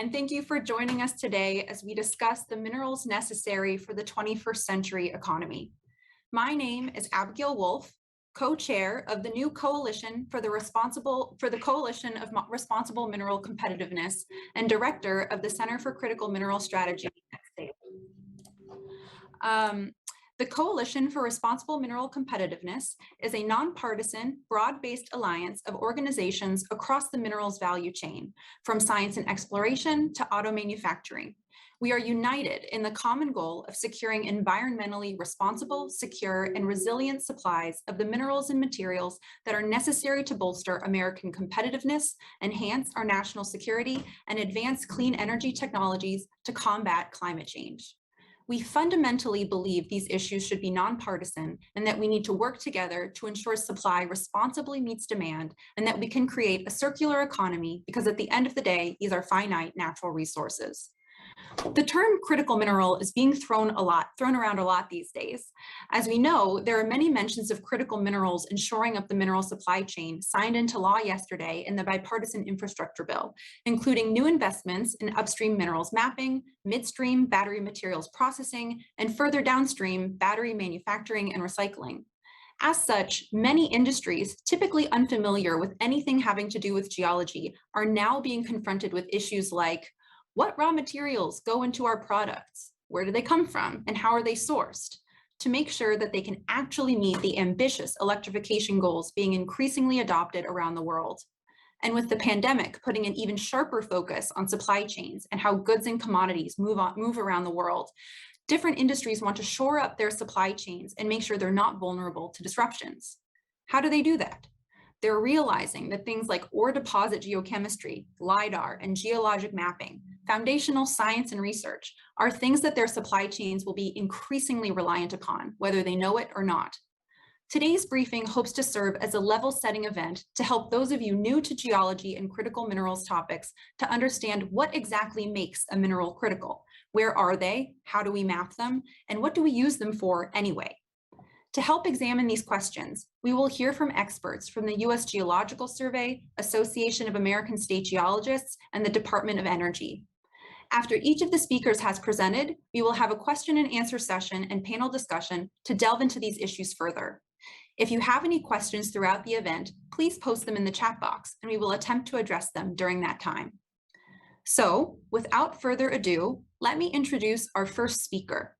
and thank you for joining us today as we discuss the minerals necessary for the 21st century economy. My name is Abigail Wolf, co-chair of the new Coalition for the Coalition of Responsible Mineral Competitiveness and director of the Center for Critical Mineral Strategy at State. The Coalition for Responsible Mineral Competitiveness is a nonpartisan, broad-based alliance of organizations across the minerals value chain, from science and exploration to auto manufacturing. We are united in the common goal of securing environmentally responsible, secure, and resilient supplies of the minerals and materials that are necessary to bolster American competitiveness, enhance our national security, and advance clean energy technologies to combat climate change. We fundamentally believe these issues should be nonpartisan and that we need to work together to ensure supply responsibly meets demand and that we can create a circular economy because at the end of the day, these are finite natural resources. The term critical mineral is being thrown around a lot these days. As we know, there are many mentions of critical minerals in shoring up the mineral supply chain signed into law yesterday in the bipartisan infrastructure bill, including new investments in upstream minerals mapping, midstream battery materials processing, and further downstream battery manufacturing and recycling. As such, many industries, typically unfamiliar with anything having to do with geology, are now being confronted with issues like, what raw materials go into our products? Where do they come from? And how are they sourced? To make sure that they can actually meet the ambitious electrification goals being increasingly adopted around the world. And with the pandemic putting an even sharper focus on supply chains and how goods and commodities move around the world, different industries want to shore up their supply chains and make sure they're not vulnerable to disruptions. How do they do that? They're realizing that things like ore deposit geochemistry, LIDAR, and geologic mapping, foundational science and research, are things that their supply chains will be increasingly reliant upon, whether they know it or not. Today's briefing hopes to serve as a level-setting event to help those of you new to geology and critical minerals topics to understand what exactly makes a mineral critical. Where are they? How do we map them? And what do we use them for anyway? To help examine these questions, we will hear from experts from the U.S. Geological Survey, Association of American State Geologists, and the Department of Energy. After each of the speakers has presented, we will have a question and answer session and panel discussion to delve into these issues further. If you have any questions throughout the event, please post them in the chat box and we will attempt to address them during that time. So, without further ado, let me introduce our first speaker.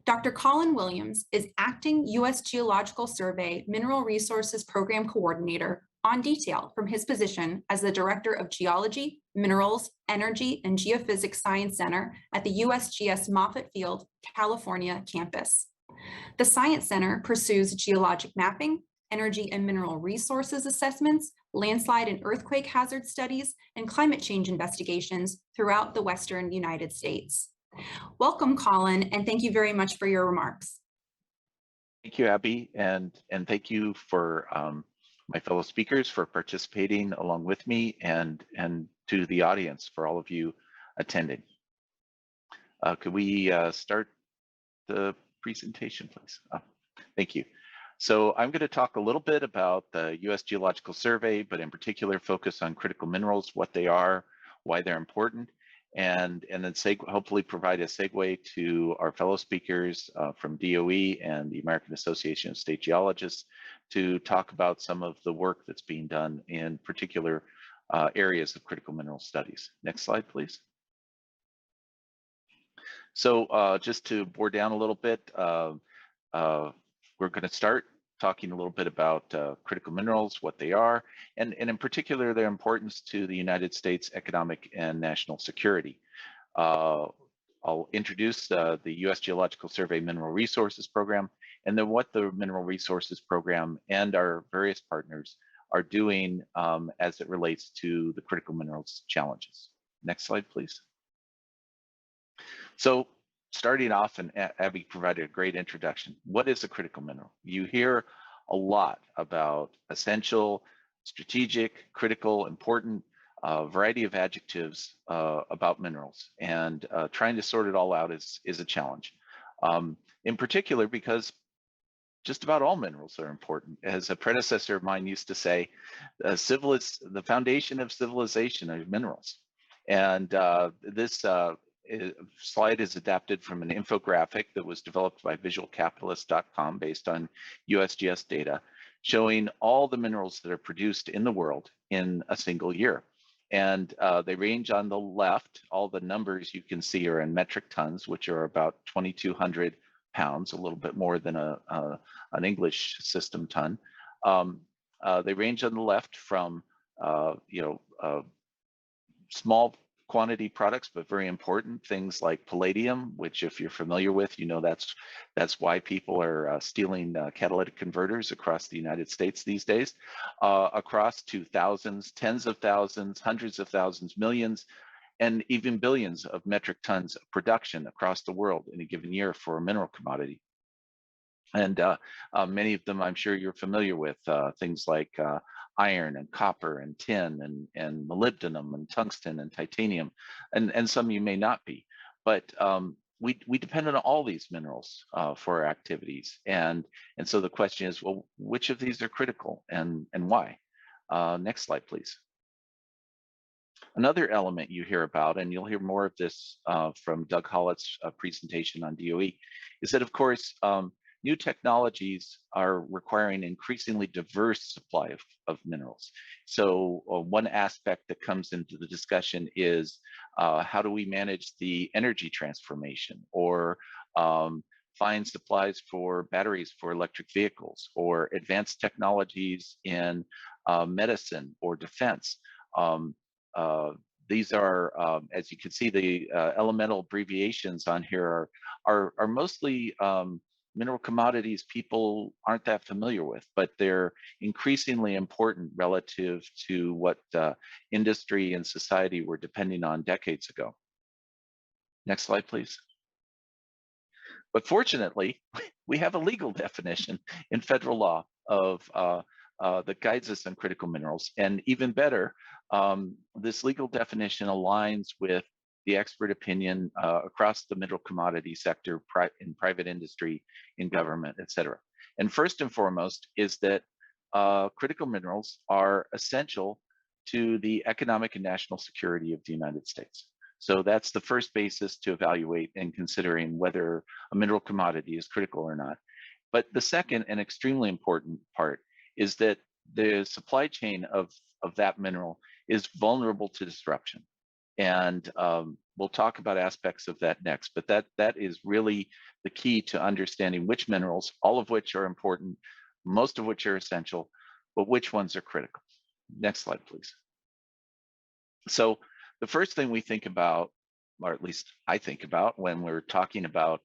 Dr. Colin Williams is Acting U.S. Geological Survey Mineral Resources Program Coordinator on detail from his position as the Director of Geology, Minerals, Energy, and Geophysics Science Center at the USGS Moffett Field, California campus. The Science Center pursues geologic mapping, energy and mineral resources assessments, landslide and earthquake hazard studies, and climate change investigations throughout the Western United States. Welcome, Colin, and thank you very much for your remarks. Thank you, Abby, and thank you for my fellow speakers for participating along with me, and to the audience for all of you attending. Could we start the presentation, please? Thank you. So I'm going to talk a little bit about the U.S. Geological Survey, but in particular focus on critical minerals, what they are, why they're important, and then hopefully provide a segue to our fellow speakers from DOE and the American Association of State Geologists to talk about some of the work that's being done in particular areas of critical mineral studies. Next slide, please. So just to bore down a little bit, we're going to start talking a little bit about critical minerals, what they are, and in particular their importance to the United States economic and national security. I'll introduce the U.S. Geological Survey Mineral Resources Program, and then what the Mineral Resources Program and our various partners are doing as it relates to the critical minerals challenges. Next slide, please. So starting off, and Abby provided a great introduction. What is a critical mineral? You hear a lot about essential, strategic, critical, important, variety of adjectives about minerals, and trying to sort it all out is a challenge. In particular, because just about all minerals are important. As a predecessor of mine used to say, the foundation of civilization are minerals. And this slide is adapted from an infographic that was developed by visualcapitalist.com based on USGS data, showing all the minerals that are produced in the world in a single year. And they range on the left. All the numbers you can see are in metric tons, which are about 2,200 pounds, a little bit more than an English system ton. They range on the left from small quantity products, but very important things like palladium, which if you're familiar with, you know that's why people are stealing catalytic converters across the United States these days, across to thousands, tens of thousands, hundreds of thousands, millions, and even billions of metric tons of production across the world in a given year for a mineral commodity. And many of them I'm sure you're familiar with, things like iron and copper and tin and molybdenum and tungsten and titanium, and some you may not be. But we depend on all these minerals for our activities. And so the question is, well, which of these are critical and why? Next slide, please. Another element you hear about, and you'll hear more of this from Doug Hollett's presentation on DOE, is that, of course, new technologies are requiring increasingly diverse supply of minerals. So one aspect that comes into the discussion is how do we manage the energy transformation, or find supplies for batteries for electric vehicles, or advanced technologies in medicine or defense. These are, as you can see, the elemental abbreviations on here are mostly mineral commodities people aren't that familiar with, but they're increasingly important relative to what industry and society were depending on decades ago. Next slide, please. But fortunately, we have a legal definition in federal law of that guides us on critical minerals. And even better, this legal definition aligns with the expert opinion across the mineral commodity sector, in private industry, in government, et cetera. And first and foremost is that critical minerals are essential to the economic and national security of the United States. So that's the first basis to evaluate in considering whether a mineral commodity is critical or not. But the second and extremely important part is that the supply chain of that mineral is vulnerable to disruption. And we'll talk about aspects of that next, but that is really the key to understanding which minerals, all of which are important, most of which are essential, but which ones are critical. Next slide, please. So the first thing we think about, or at least I think about when we're talking about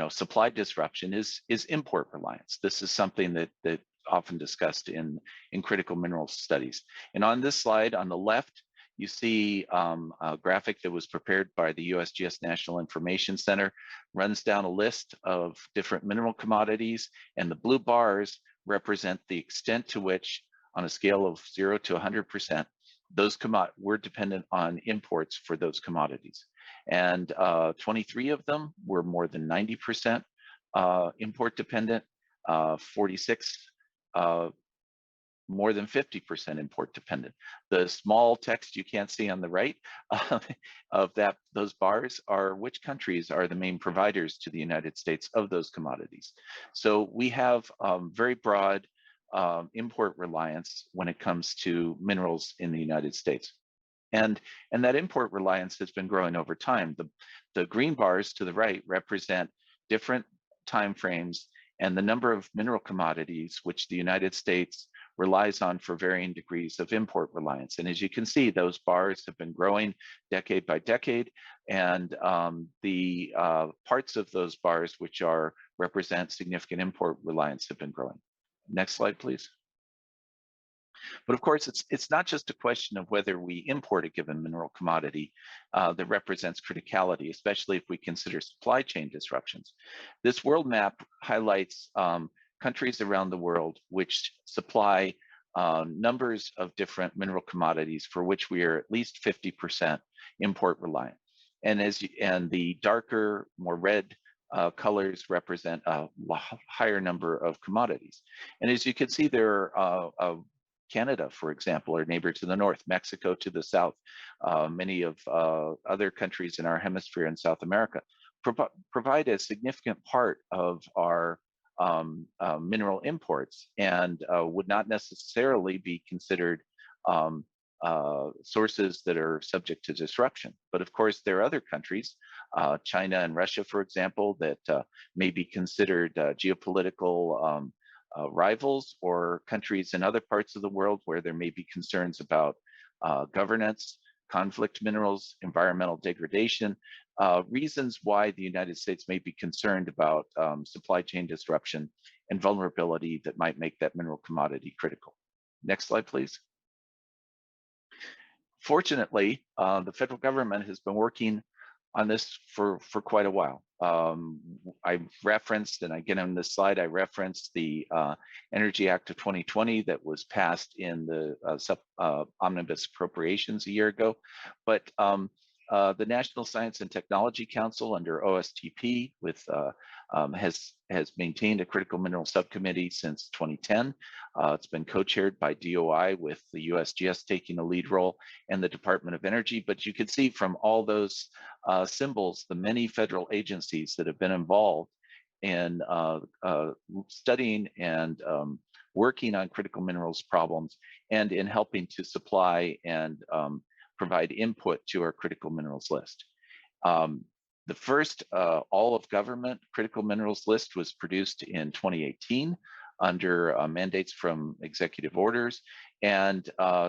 supply disruption, is import reliance. This is something that often discussed in critical minerals studies. And on this slide on the left, you see a graphic that was prepared by the USGS National Information Center, runs down a list of different mineral commodities, and the blue bars represent the extent to which, on a scale of 0 to 100%, we're dependent on imports for those commodities. And 23 of them were more than 90% import dependent, 46 more than 50% import dependent. The small text you can't see on the right of those bars are which countries are the main providers to the United States of those commodities. So we have very broad import reliance when it comes to minerals in the United States. And that import reliance has been growing over time. The green bars to the right represent different timeframes and the number of mineral commodities which the United States relies on for varying degrees of import reliance. And as you can see, those bars have been growing decade by decade, and the parts of those bars which represent significant import reliance have been growing. Next slide, please. But of course, it's not just a question of whether we import a given mineral commodity that represents criticality, especially if we consider supply chain disruptions. This world map highlights countries around the world which supply numbers of different mineral commodities for which we are at least 50% import reliant. And and the darker, more red colors represent a higher number of commodities. And as you can see, there are Canada, for example, our neighbor to the north, Mexico to the south, many of other countries in our hemisphere in South America, provide a significant part of our mineral imports and would not necessarily be considered sources that are subject to disruption. But of course, there are other countries, China and Russia, for example, that may be considered geopolitical rivals, or countries in other parts of the world where there may be concerns about governance, conflict minerals, environmental degradation, reasons why the United States may be concerned about supply chain disruption and vulnerability that might make that mineral commodity critical. Next slide, please. Fortunately, the federal government has been working on this for quite a while. I referenced, and again on this slide, I referenced the Energy Act of 2020 that was passed in the omnibus appropriations a year ago. But the National Science and Technology Council under OSTP has maintained a critical mineral subcommittee since 2010. It's been co-chaired by DOI, with the USGS taking a lead role, and the Department of Energy. But you can see from all those symbols the many federal agencies that have been involved in studying and working on critical minerals problems, and in helping to supply and provide input to our critical minerals list. The first all of government critical minerals list was produced in 2018 under mandates from executive orders. And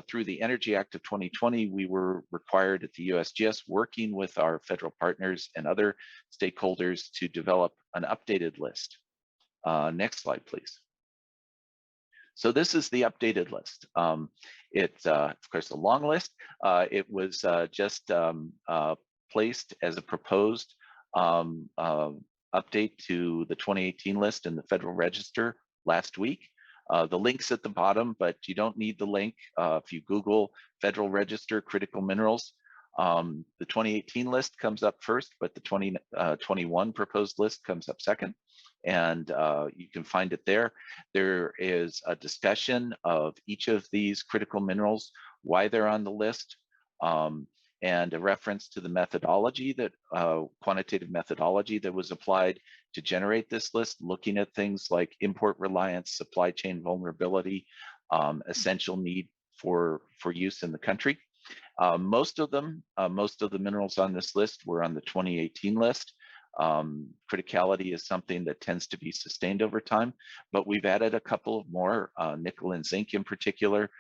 through the Energy Act of 2020, we were required at the USGS, working with our federal partners and other stakeholders, to develop an updated list. Next slide, please. So this is the updated list. It's, of course, a long list. It was just placed as a proposed update to the 2018 list in the Federal Register last week. The link's at the bottom, but you don't need the link. If you Google Federal Register critical minerals, the 2018 list comes up first, but the 2021 proposed list comes up second. And you can find it there. There is a discussion of each of these critical minerals, why they're on the list, and a reference to the methodology, that quantitative methodology that was applied to generate this list, looking at things like import reliance, supply chain vulnerability, essential need for use in the country. Most of the minerals on this list were on the 2018 list. Criticality is something that tends to be sustained over time, but we've added a couple of more, nickel and zinc in particular,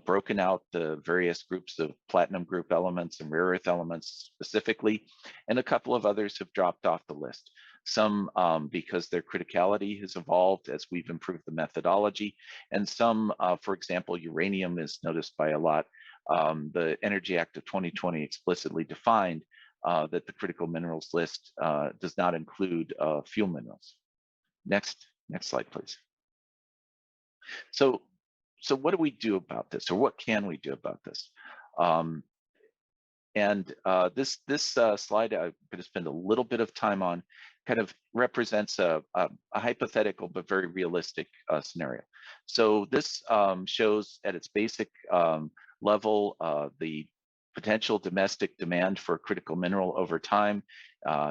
broken out the various groups of platinum group elements and rare earth elements specifically, and a couple of others have dropped off the list. Some because their criticality has evolved as we've improved the methodology, and some, for example, uranium is noticed by a lot. The Energy Act of 2020 explicitly defined that the critical minerals list does not include fuel minerals. Next slide, please. So what do we do about this, or what can we do about this? This slide I'm going to spend a little bit of time on, kind of represents a hypothetical but very realistic scenario. So this shows at its basic level the potential domestic demand for a critical mineral over time.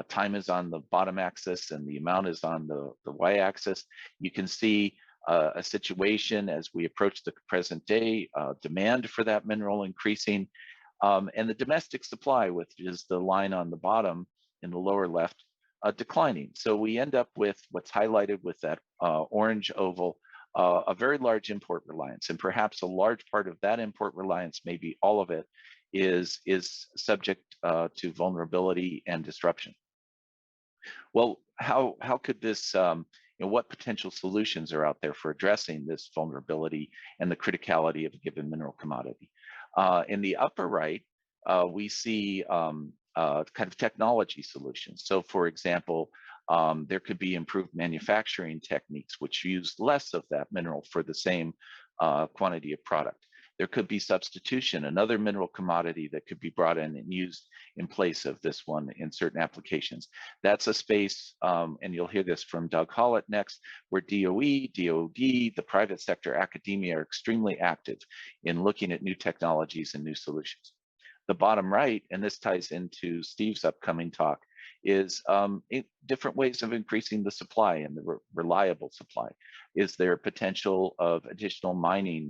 Time is on the bottom axis and the amount is on the y-axis. You can see a situation as we approach the present day, demand for that mineral increasing, and the domestic supply, which is the line on the bottom in the lower left, declining. So we end up with what's highlighted with that orange oval, a very large import reliance, and perhaps a large part of that import reliance, maybe all of it, is subject to vulnerability and disruption. Well, how could this, what potential solutions are out there for addressing this vulnerability and the criticality of a given mineral commodity? In the upper right, we see kind of technology solutions. So for example, there could be improved manufacturing techniques which use less of that mineral for the same quantity of product. There could be substitution, another mineral commodity that could be brought in and used in place of this one in certain applications. That's a space, and you'll hear this from Doug Hollett next, where DOE, DOD, the private sector, academia are extremely active in looking at new technologies and new solutions. The bottom right, and this ties into Steve's upcoming talk, is different ways of increasing the supply and the reliable supply. Is there potential of additional mining,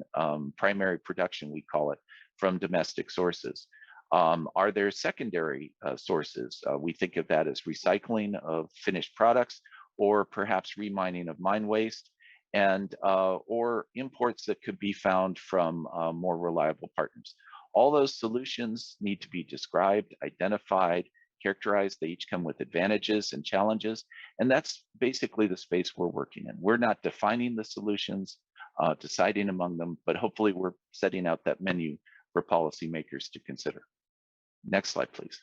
primary production, we call it, from domestic sources? Are there secondary sources? We think of that as recycling of finished products, or perhaps remining of mine waste, and or imports that could be found from more reliable partners. All those solutions need to be described, identified, characterized. They each come with advantages and challenges. And that's basically the space we're working in. We're not defining the solutions, deciding among them, but hopefully we're setting out that menu for policymakers to consider. Next slide, please.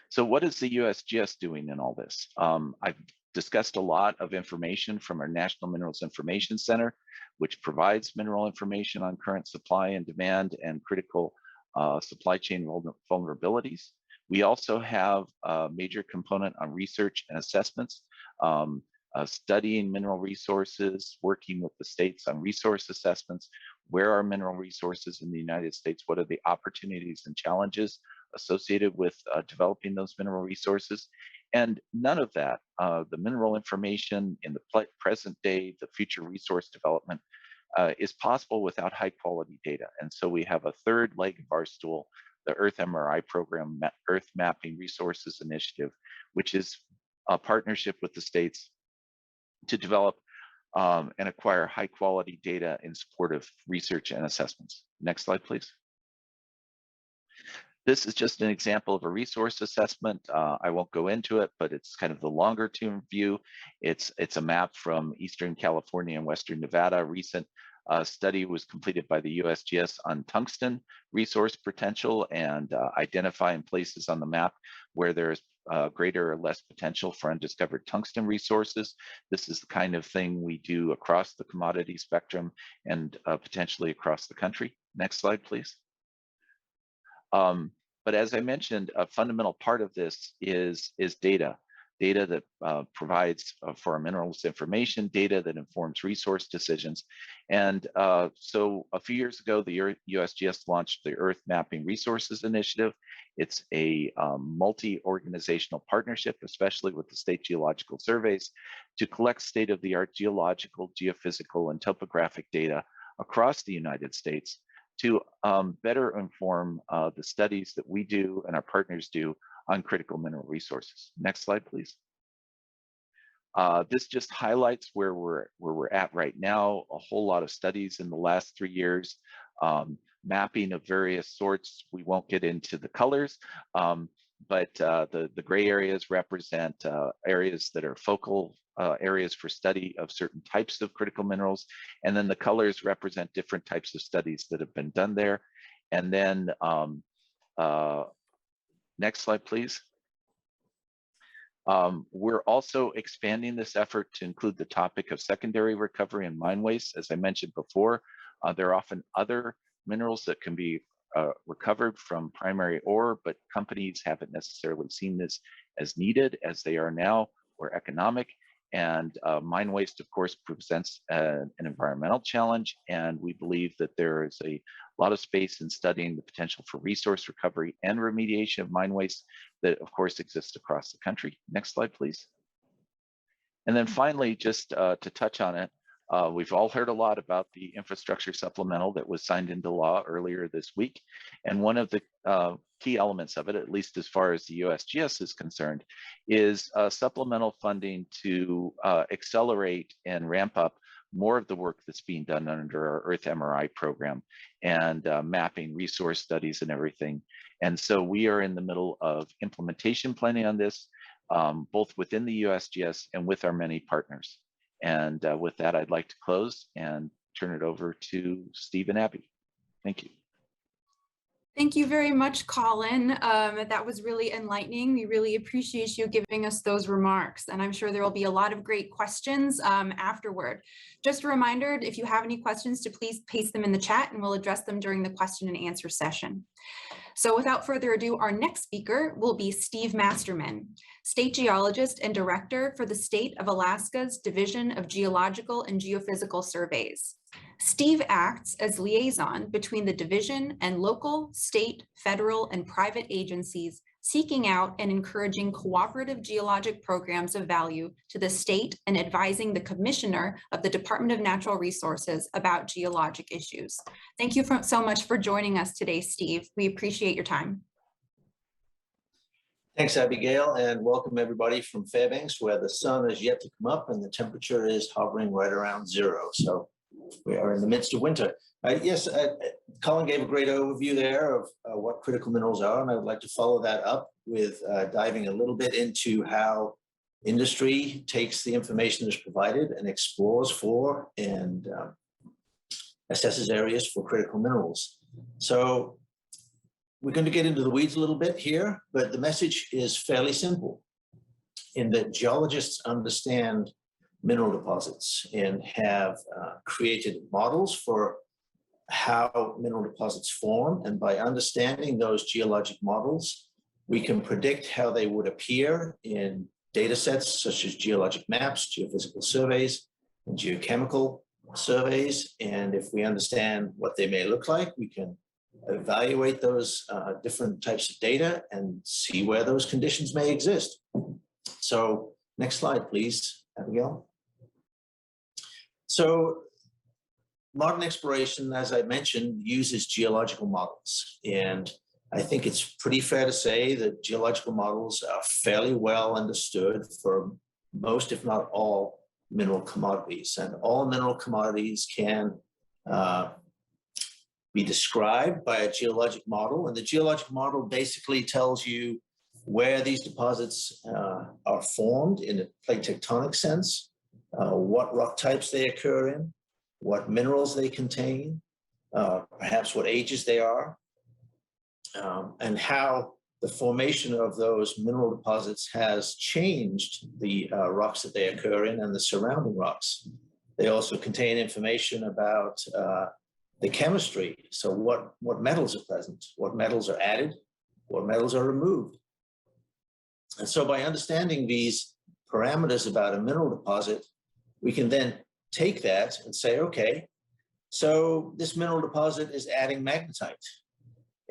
So what is the USGS doing in all this? I've discussed a lot of information from our National Minerals Information Center, which provides mineral information on current supply and demand and critical supply chain vulnerabilities. We also have a major component on research and assessments, studying mineral resources, working with the states on resource assessments. Where are mineral resources in the United States? What are the opportunities and challenges associated with developing those mineral resources? And none of that, the mineral information in the present day, the future resource development, is possible without high quality data. And so we have a third leg of our stool, the Earth MRI program, Earth Mapping Resources Initiative, which is a partnership with the states to develop and acquire high quality data in support of research and assessments. Next slide, please. This is just an example of a resource assessment. I won't go into it, but it's kind of the longer term view. It's a map from Eastern California and Western Nevada. A recent study was completed by the USGS on tungsten resource potential and identifying places on the map where there's greater or less potential for undiscovered tungsten resources. This is the kind of thing we do across the commodity spectrum and potentially across the country. Next slide, please. But as I mentioned, a fundamental part of this is data that provides for our minerals information, data that informs resource decisions. And so a few years ago, the USGS launched the Earth Mapping Resources Initiative. It's a multi-organizational partnership, especially with the state geological surveys, to collect state-of-the-art geological, geophysical, and topographic data across the United States to better inform the studies that we do and our partners do on critical mineral resources. Next slide, please. This just highlights where we're at right now. A whole lot of studies in the last 3 years, mapping of various sorts. We won't get into the colors, but the gray areas represent areas that are focal areas for study of certain types of critical minerals. And then the colors represent different types of studies that have been done there. And then next slide, please. We're also expanding this effort to include the topic of secondary recovery and mine waste. As I mentioned before, there are often other minerals that can be recovered from primary ore, but companies haven't necessarily seen this as needed as they are now or economic. And mine waste, of course, presents an environmental challenge. And we believe that there is a lot of space in studying the potential for resource recovery and remediation of mine waste that, of course, exists across the country. Next slide, please. And then finally, just to touch on it, we've all heard a lot about the infrastructure supplemental that was signed into law earlier this week. And one of the key elements of it, at least as far as the USGS is concerned, is supplemental funding to accelerate and ramp up more of the work that's being done under our Earth MRI program and mapping resource studies and everything. And so we are in the middle of implementation planning on this, both within the USGS and with our many partners. And with that, I'd like to close and turn it over to Steve and Abby. Thank you. Thank you very much, Colin. That was really enlightening. We really appreciate you giving us those remarks, and I'm sure there will be a lot of great questions afterward. Just a reminder, if you have any questions, to please paste them in the chat and we'll address them during the question and answer session. So without further ado, our next speaker will be Steve Masterman, State Geologist and Director for the State of Alaska's Division of Geological and Geophysical Surveys. Steve acts as liaison between the division and local, state, federal, and private agencies seeking out and encouraging cooperative geologic programs of value to the state and advising the Commissioner of the Department of Natural Resources about geologic issues. Thank you so much for joining us today, Steve. We appreciate your time. Thanks, Abigail, and welcome everybody from Fairbanks, where the sun is yet to come up and the temperature is hovering right around 0. So we are in the midst of winter. Yes, Colin gave a great overview there of what critical minerals are, and I would like to follow that up with diving a little bit into how industry takes the information that's provided and explores for and assesses areas for critical minerals. So we're going to get into the weeds a little bit here, but the message is fairly simple in that geologists understand mineral deposits and have created models for how mineral deposits form. And by understanding those geologic models, we can predict how they would appear in data sets such as geologic maps, geophysical surveys, and geochemical surveys. And if we understand what they may look like, we can evaluate those different types of data and see where those conditions may exist. So next slide, please, Abigail. So modern exploration, as I mentioned, uses geological models. And I think it's pretty fair to say that geological models are fairly well understood for most, if not all, mineral commodities. And all mineral commodities can be described by a geologic model. And the geologic model basically tells you where these deposits are formed in a plate tectonic sense, what rock types they occur in, what minerals they contain, perhaps what ages they are, and how the formation of those mineral deposits has changed the rocks that they occur in and the surrounding rocks. They also contain information about the chemistry. So what metals are present, what metals are added, what metals are removed. And so by understanding these parameters about a mineral deposit, we can then take that and say, okay, so this mineral deposit is adding magnetite.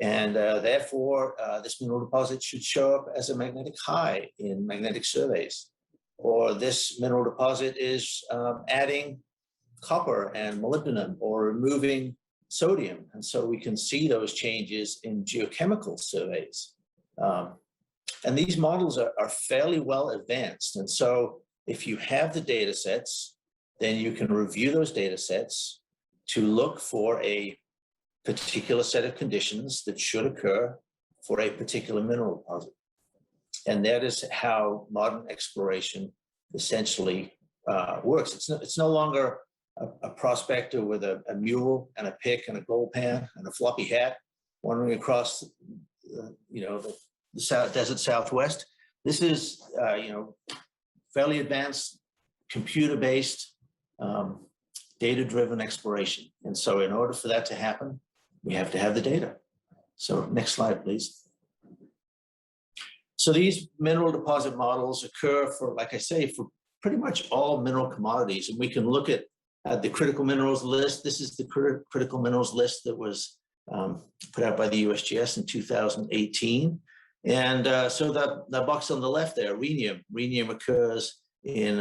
And therefore, this mineral deposit should show up as a magnetic high in magnetic surveys. Or this mineral deposit is adding copper and molybdenum or removing sodium. And so we can see those changes in geochemical surveys. And these models are fairly well advanced. And so if you have the data sets, then you can review those data sets to look for a particular set of conditions that should occur for a particular mineral deposit. And that is how modern exploration essentially works. It's no longer a prospector with a mule and a pick and a gold pan and a floppy hat wandering across the desert Southwest. This is fairly advanced, computer-based, data-driven exploration. And so in order for that to happen, we have to have the data. So next slide, please. So these mineral deposit models occur for, like I say, for pretty much all mineral commodities. And we can look at the critical minerals list. This is the critical minerals list that was put out by the USGS in 2018. And so that box on the left there, rhenium. Rhenium occurs in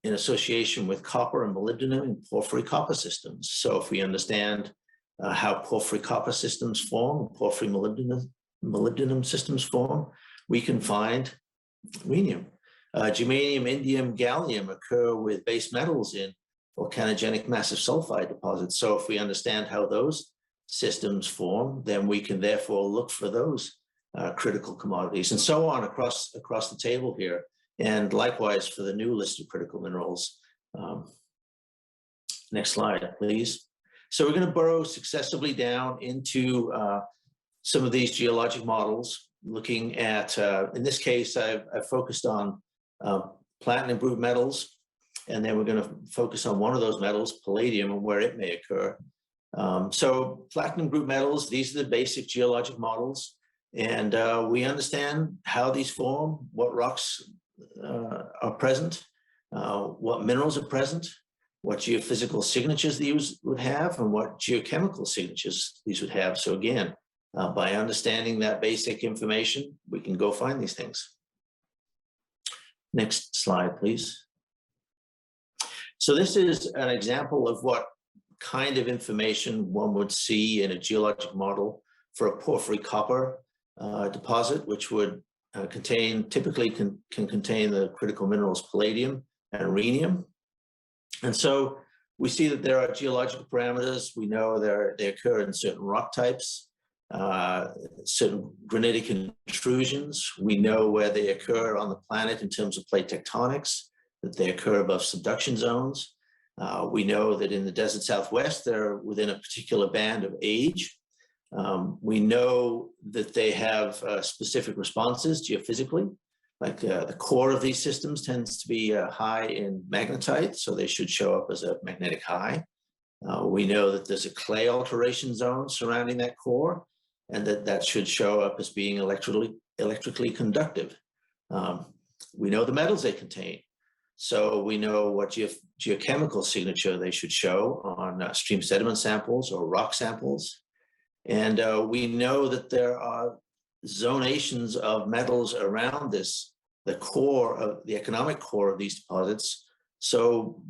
association with copper and molybdenum in porphyry copper systems. So if we understand how porphyry copper systems form, porphyry molybdenum systems form, we can find rhenium. Germanium, indium, gallium occur with base metals in volcanogenic massive sulfide deposits. So if we understand how those systems form, then we can therefore look for those critical commodities, and so on across the table here. And likewise for the new list of critical minerals. Next slide, please. So we're going to burrow successively down into some of these geologic models, looking at, in this case, I've focused on platinum group metals, and then we're going to focus on one of those metals, palladium, and where it may occur. So platinum group metals, these are the basic geologic models, and we understand how these form, what rocks are present, what minerals are present, what geophysical signatures these would have, and what geochemical signatures these would have. So again, by understanding that basic information, we can go find these things. Next slide, please. So this is an example of what kind of information one would see in a geologic model for a porphyry copper deposit, which would typically can contain the critical minerals palladium and rhenium. And so we see that there are geological parameters. We know they occur in certain rock types, certain granitic intrusions. We know where they occur on the planet in terms of plate tectonics, that they occur above subduction zones. We know that in the desert Southwest, they're within a particular band of age. We know that they have specific responses geophysically, like the core of these systems tends to be high in magnetite, so they should show up as a magnetic high. We know that there's a clay alteration zone surrounding that core, and that should show up as being electrically conductive. We know the metals they contain, so we know what geochemical signature they should show on stream sediment samples or rock samples. And we know that there are zonations of metals around the core of the economic core of these deposits. So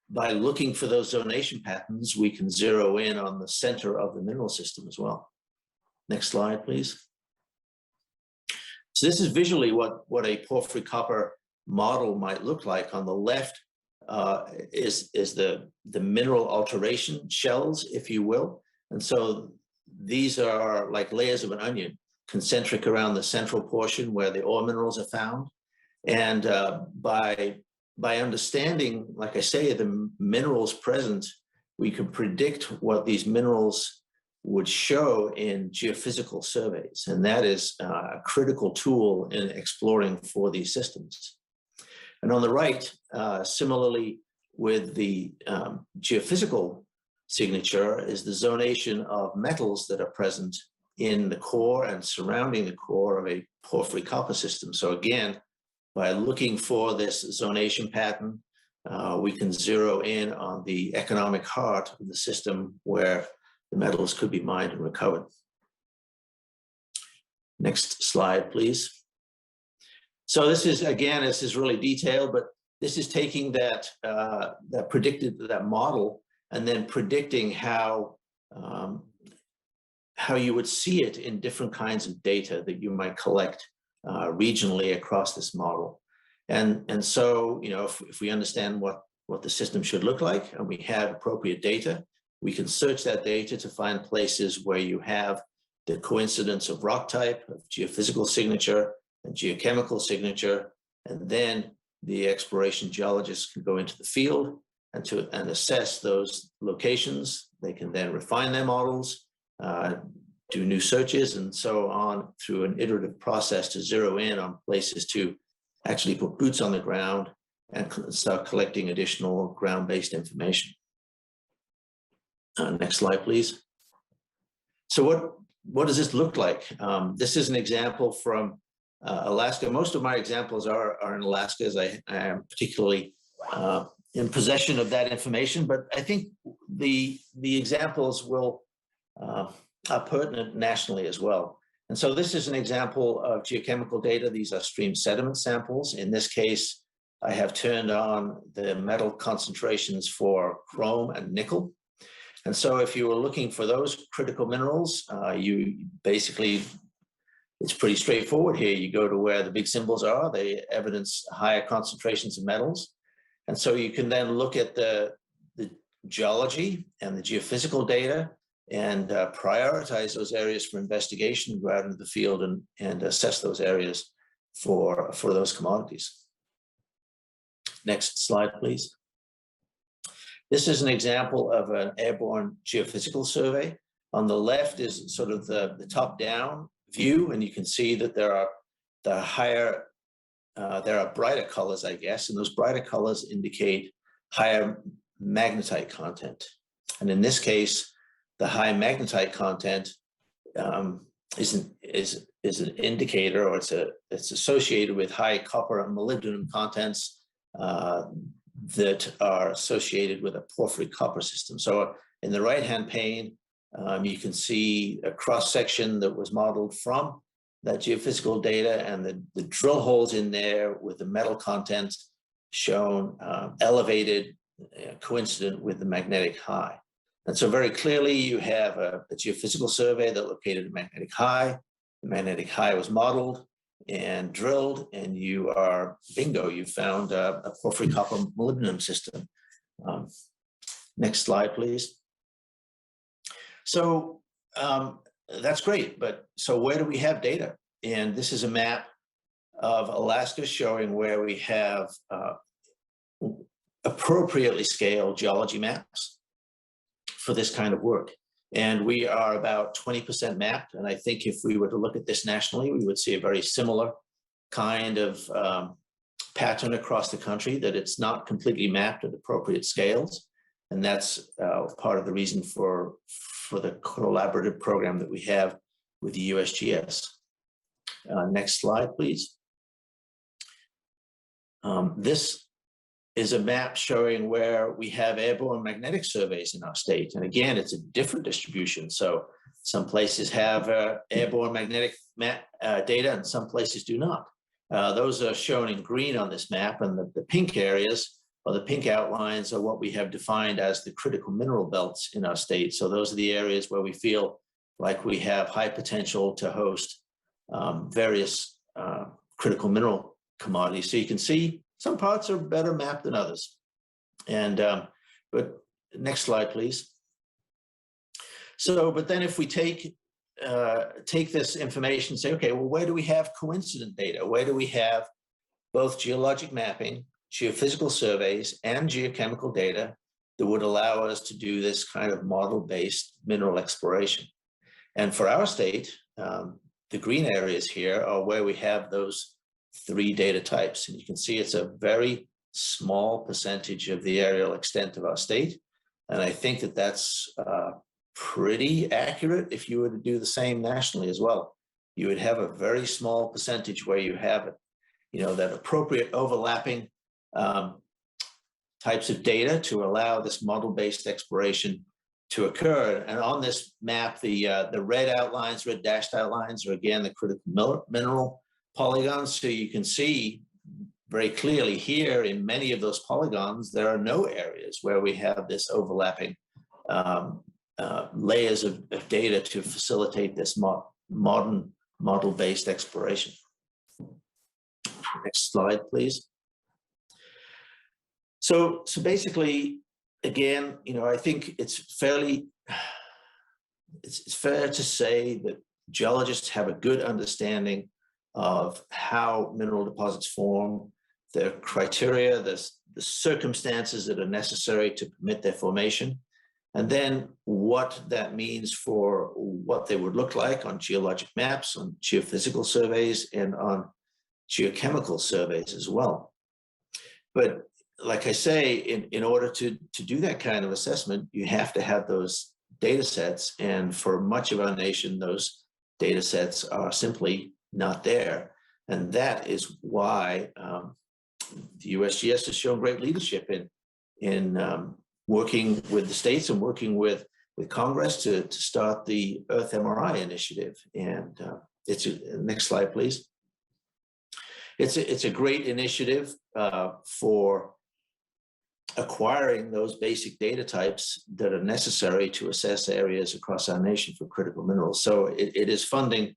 by looking for those zonation patterns, we can zero in on the center of the mineral system as well. Next slide, please. So this is visually what a porphyry copper model might look like. On the left is the mineral alteration shells, if you will. And so these are like layers of an onion, concentric around the central portion where the ore minerals are found. And by understanding, like I say, the minerals present, we can predict what these minerals would show in geophysical surveys. And that is a critical tool in exploring for these systems. And on the right, similarly with the geophysical signature, is the zonation of metals that are present in the core and surrounding the core of a porphyry copper system. So again, by looking for this zonation pattern, we can zero in on the economic heart of the system where the metals could be mined and recovered. Next slide, please. So this is, again, this is really detailed, but this is taking that model and then predicting how you would see it in different kinds of data that you might collect regionally across this model. And so, you know, if we understand what the system should look like and we have appropriate data, we can search that data to find places where you have the coincidence of rock type, of geophysical signature, and geochemical signature, and then the exploration geologists can go into the field and assess those locations. They can then refine their models, do new searches, and so on through an iterative process to zero in on places to actually put boots on the ground and start collecting additional ground-based information. Next slide, please. So what does this look like? This is an example from Alaska. Most of my examples are in Alaska, as I am particularly in possession of that information, but I think the examples are pertinent nationally as well. And so this is an example of geochemical data. These are stream sediment samples. In this case, I have turned on the metal concentrations for chrome and nickel. And so if you were looking for those critical minerals, you basically, it's pretty straightforward here. You go to where the big symbols are, they evidence higher concentrations of metals. And so you can then look at the geology and the geophysical data and prioritize those areas for investigation, go out into the field and assess those areas for those commodities. Next slide, please. This is an example of an airborne geophysical survey. On the left is sort of the top-down view, and you can see that there are brighter colors, I guess, and those brighter colors indicate higher magnetite content. And in this case, the high magnetite content is an indicator, or it's associated with high copper and molybdenum contents that are associated with a porphyry copper system. So in the right-hand pane, you can see a cross-section that was modeled from that geophysical data, and the drill holes in there with the metal content shown elevated, coincident with the magnetic high. And so very clearly you have a geophysical survey that located a magnetic high. The magnetic high was modeled and drilled, and you are, bingo, you found a porphyry copper molybdenum system. Next slide, please. So that's great, but so where do we have data? And this is a map of Alaska showing where we have appropriately scaled geology maps for this kind of work. And we are about 20% mapped. And I think if we were to look at this nationally, we would see a very similar kind of pattern across the country, that it's not completely mapped at appropriate scales. And that's part of the reason for the collaborative program that we have with the USGS. Next slide, please. This is a map showing where we have airborne magnetic surveys in our state. And again, it's a different distribution. So some places have airborne magnetic data and some places do not. Those are shown in green on this map, and the pink areas, or the pink outlines, are what we have defined as the critical mineral belts in our state. So those are the areas where we feel like we have high potential to host various critical mineral commodities. So you can see some parts are better mapped than others. And, but next slide, please. So, but then if we take this information and say, okay, well, where do we have coincident data? Where do we have both geologic mapping, geophysical surveys, and geochemical data that would allow us to do this kind of model-based mineral exploration? And for our state, the green areas here are where we have those 3 data types. And you can see it's a very small percentage of the areal extent of our state. And I think that that's pretty accurate if you were to do the same nationally as well. You would have a very small percentage where you have, that appropriate overlapping types of data to allow this model-based exploration to occur. And on this map, the red outlines, red dashed outlines, are again the critical mineral polygons. So you can see very clearly here in many of those polygons, there are no areas where we have this overlapping layers of data to facilitate this modern model-based exploration. Next slide, please. So basically, again, I think it's fair to say that geologists have a good understanding of how mineral deposits form, the criteria, the circumstances that are necessary to permit their formation, and then what that means for what they would look like on geologic maps, on geophysical surveys, and on geochemical surveys as well. But like I say, in order to do that kind of assessment, you have to have those data sets. And for much of our nation, those data sets are simply not there. And that is why the USGS has shown great leadership in working with the states and working with Congress to start the Earth MRI initiative. And next slide, please. It's a great initiative for acquiring those basic data types that are necessary to assess areas across our nation for critical minerals. So it is funding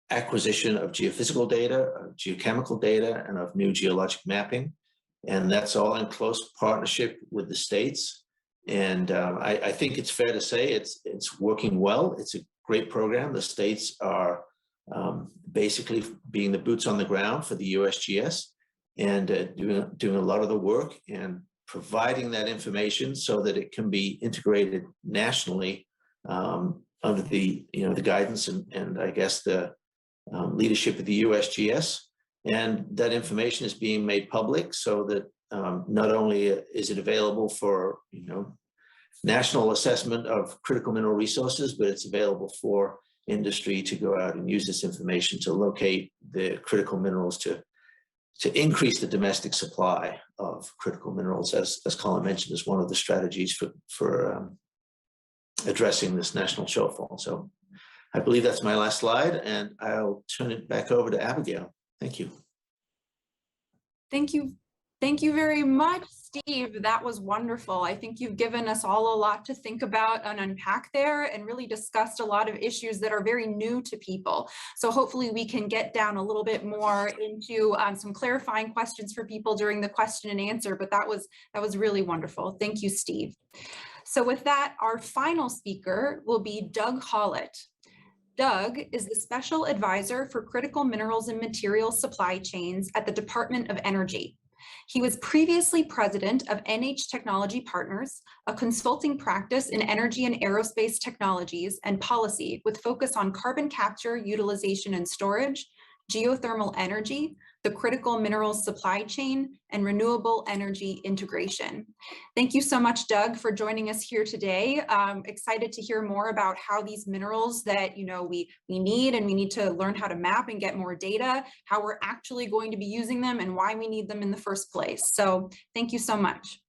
acquisition of geophysical data, of geochemical data, and of new geologic mapping. And that's all in close partnership with the states. And I think it's fair to say it's working well. It's a great program. The states are basically being the boots on the ground for the USGS and doing a lot of the work and providing that information so that it can be integrated nationally under the the guidance and I guess the leadership of the USGS. And that information is being made public so that not only is it available for national assessment of critical mineral resources, but it's available for industry to go out and use this information to locate the critical minerals to increase the domestic supply of critical minerals, as Colin mentioned, is one of the strategies for addressing this national shortfall. So I believe that's my last slide, and I'll turn it back over to Abigail. Thank you. Thank you. Thank you very much, Steve. That was wonderful. I think you've given us all a lot to think about and unpack there, and really discussed a lot of issues that are very new to people. So hopefully we can get down a little bit more into some clarifying questions for people during the question and answer, but that was really wonderful. Thank you, Steve. So with that, our final speaker will be Doug Hollett. Doug is the Special Advisor for Critical Minerals and Materials Supply Chains at the Department of Energy. He was previously president of NH Technology Partners, a consulting practice in energy and aerospace technologies and policy with focus on carbon capture, utilization and storage, geothermal energy, the critical minerals supply chain, and renewable energy integration. Thank you so much, Doug, for joining us here today. Excited to hear more about how these minerals that we need, and we need to learn how to map and get more data, how we're actually going to be using them, and why we need them in the first place. So thank you so much.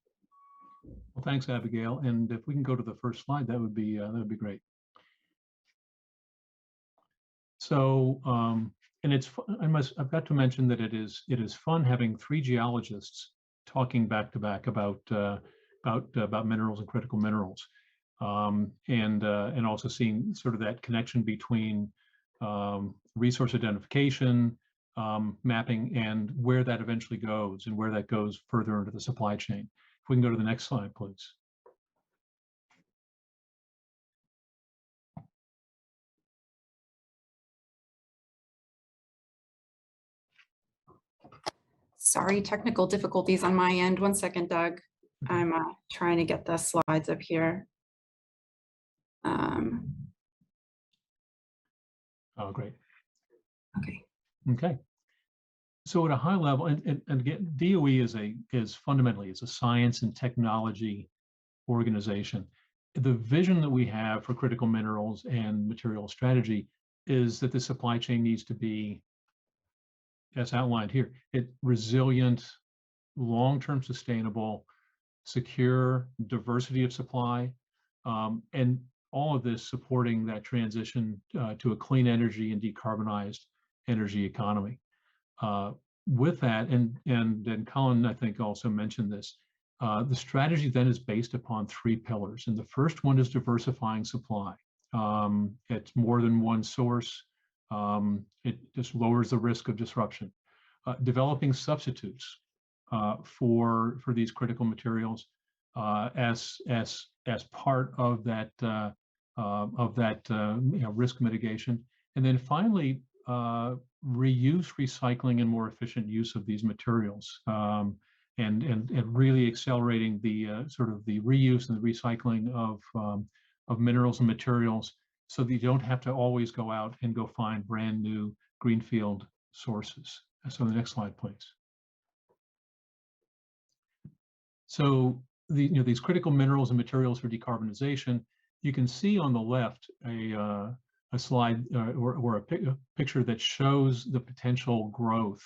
Well, thanks, Abigail. And if we can go to the first slide, that would be great. So. And I've got to mention that it is fun having three geologists talking back to back about minerals and critical minerals, and also seeing sort of that connection between resource identification, mapping, and where that eventually goes, and where that goes further into the supply chain. If we can go to the next slide, please. Sorry, technical difficulties on my end. One second, Doug. I'm trying to get the slides up here. Oh, great. Okay. So at a high level, and again, DOE is fundamentally a science and technology organization. The vision that we have for critical minerals and material strategy is that the supply chain needs to be, as outlined here, resilient, long-term sustainable, secure, diversity of supply, and all of this supporting that transition to a clean energy and decarbonized energy economy. With that, and Colin, I think, also mentioned this, the strategy then is based upon three pillars. And the first one is diversifying supply. It's more than one source. It just lowers the risk of disruption. Developing substitutes for these critical materials as part of that risk mitigation, and then finally reuse, recycling, and more efficient use of these materials, and really accelerating the sort of the reuse and the recycling of minerals and materials, so that you don't have to always go out and go find brand new greenfield sources. So the next slide, please. So these critical minerals and materials for decarbonization, you can see on the left a slide or a picture that shows the potential growth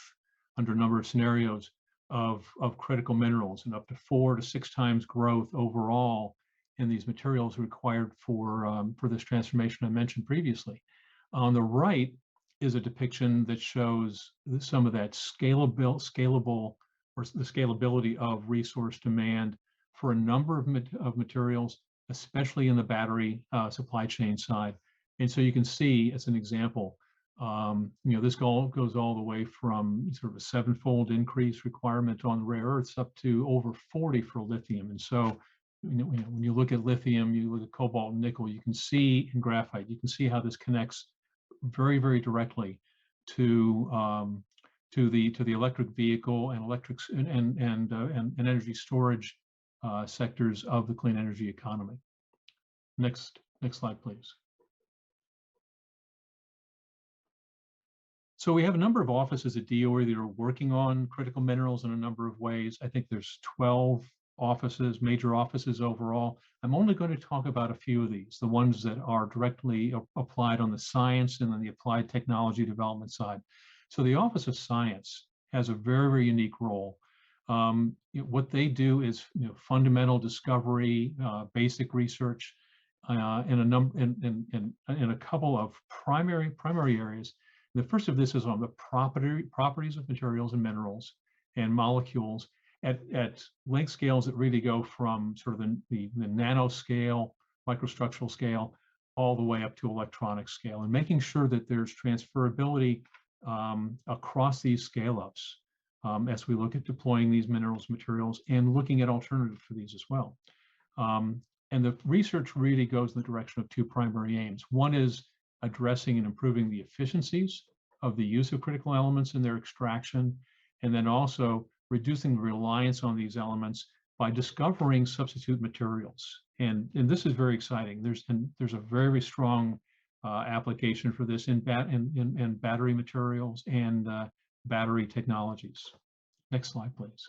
under a number of scenarios of critical minerals, and up to 4 to 6 times growth overall in these materials required for this transformation I mentioned previously. On the right is a depiction that shows some of that scalable or the scalability of resource demand for a number of materials, especially in the battery supply chain side. And so you can see, as an example, this goes all the way from sort of a 7-fold increase requirement on rare earths up to over 40 for lithium. And so when you look at lithium, you look at cobalt and nickel, you can see in graphite, you can see how this connects very, very directly to the electric vehicle and electrics and energy storage sectors of the clean energy economy. Next Next slide, please. So we have a number of offices at DOE that are working on critical minerals in a number of ways. I think there's 12 offices, major offices overall. I'm only going to talk about a few of these, the ones that are directly applied on the science and then the applied technology development side. So the Office of Science has a very, very unique role. What they do is fundamental discovery, basic research in a couple of primary areas. The first of this is on the properties of materials and minerals and molecules at length scales that really go from sort of the nanoscale, microstructural scale, all the way up to electronic scale, and making sure that there's transferability across these scale-ups as we look at deploying these minerals, materials, and looking at alternatives for these as well. And the research really goes in the direction of two primary aims. One is addressing and improving the efficiencies of the use of critical elements in their extraction, and then also reducing the reliance on these elements by discovering substitute materials. And this is very exciting. There's a very strong application for this in battery materials and battery technologies. Next slide, please.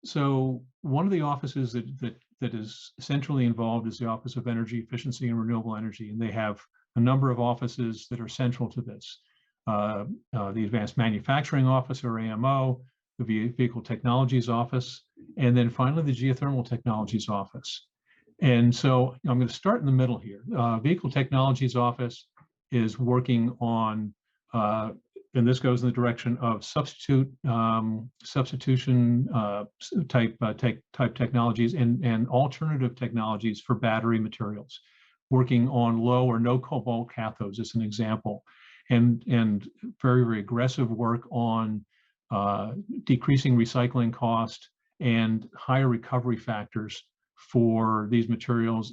So one of the offices that is centrally involved is the Office of Energy Efficiency and Renewable Energy, and they have a number of offices that are central to this. The Advanced Manufacturing Office, or AMO, the Vehicle Technologies Office, and then finally the Geothermal Technologies Office. And so I'm going to start in the middle here. Vehicle Technologies Office is working on, and this goes in the direction of substitution type technologies and alternative technologies for battery materials, working on low or no cobalt cathodes as an example, and very, very aggressive work on decreasing recycling cost and higher recovery factors for these materials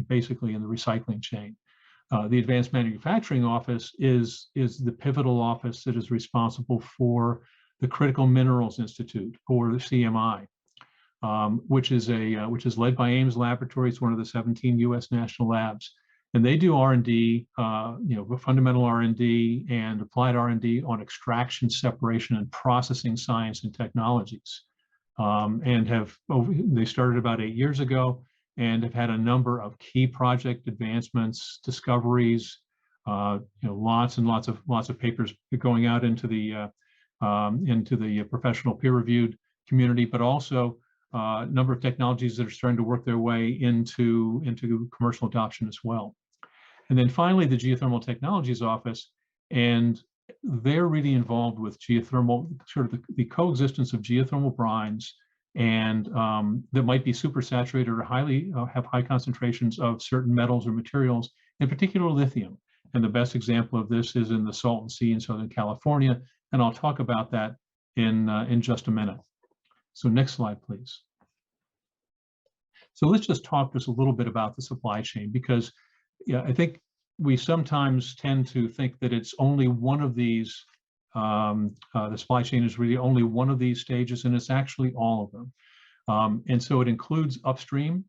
basically in the recycling chain. The Advanced Manufacturing Office is the pivotal office that is responsible for the Critical Minerals Institute, or the CMI, which is led by Ames Laboratories, one of the 17 U.S. national labs, and they do R&D, fundamental R&D and applied R&D on extraction, separation, and processing science and technologies, they started about 8 years ago, and have had a number of key project advancements, discoveries, lots and lots of papers going out into the professional peer-reviewed community, but also a number of technologies that are starting to work their way into commercial adoption as well. And then finally, the Geothermal Technologies Office, and they're really involved with geothermal, sort of the coexistence of geothermal brines and that might be supersaturated or have high concentrations of certain metals or materials, in particular lithium. And the best example of this is in the Salton Sea in Southern California, and I'll talk about that in just a minute. So next slide, please. So let's just talk just a little bit about the supply chain, because I think we sometimes tend to think that it's only one of these, the supply chain is really only one of these stages, and it's actually all of them. And so it includes upstream,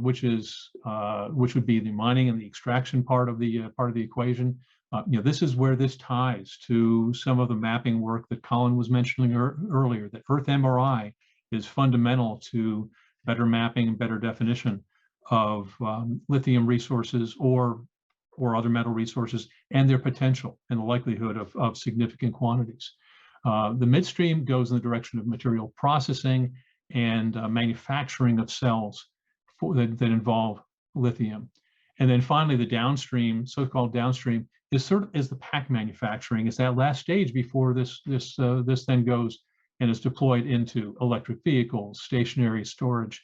which would be the mining and the extraction part of the equation. This is where this ties to some of the mapping work that Colin was mentioning earlier, that Earth MRI is fundamental to better mapping and better definition of lithium resources or other metal resources and their potential and the likelihood of significant quantities. The midstream goes in the direction of material processing and manufacturing of cells that involve lithium. And then finally, the downstream, so-called downstream, is the pack manufacturing. It's that last stage before this then goes and is deployed into electric vehicles, stationary storage,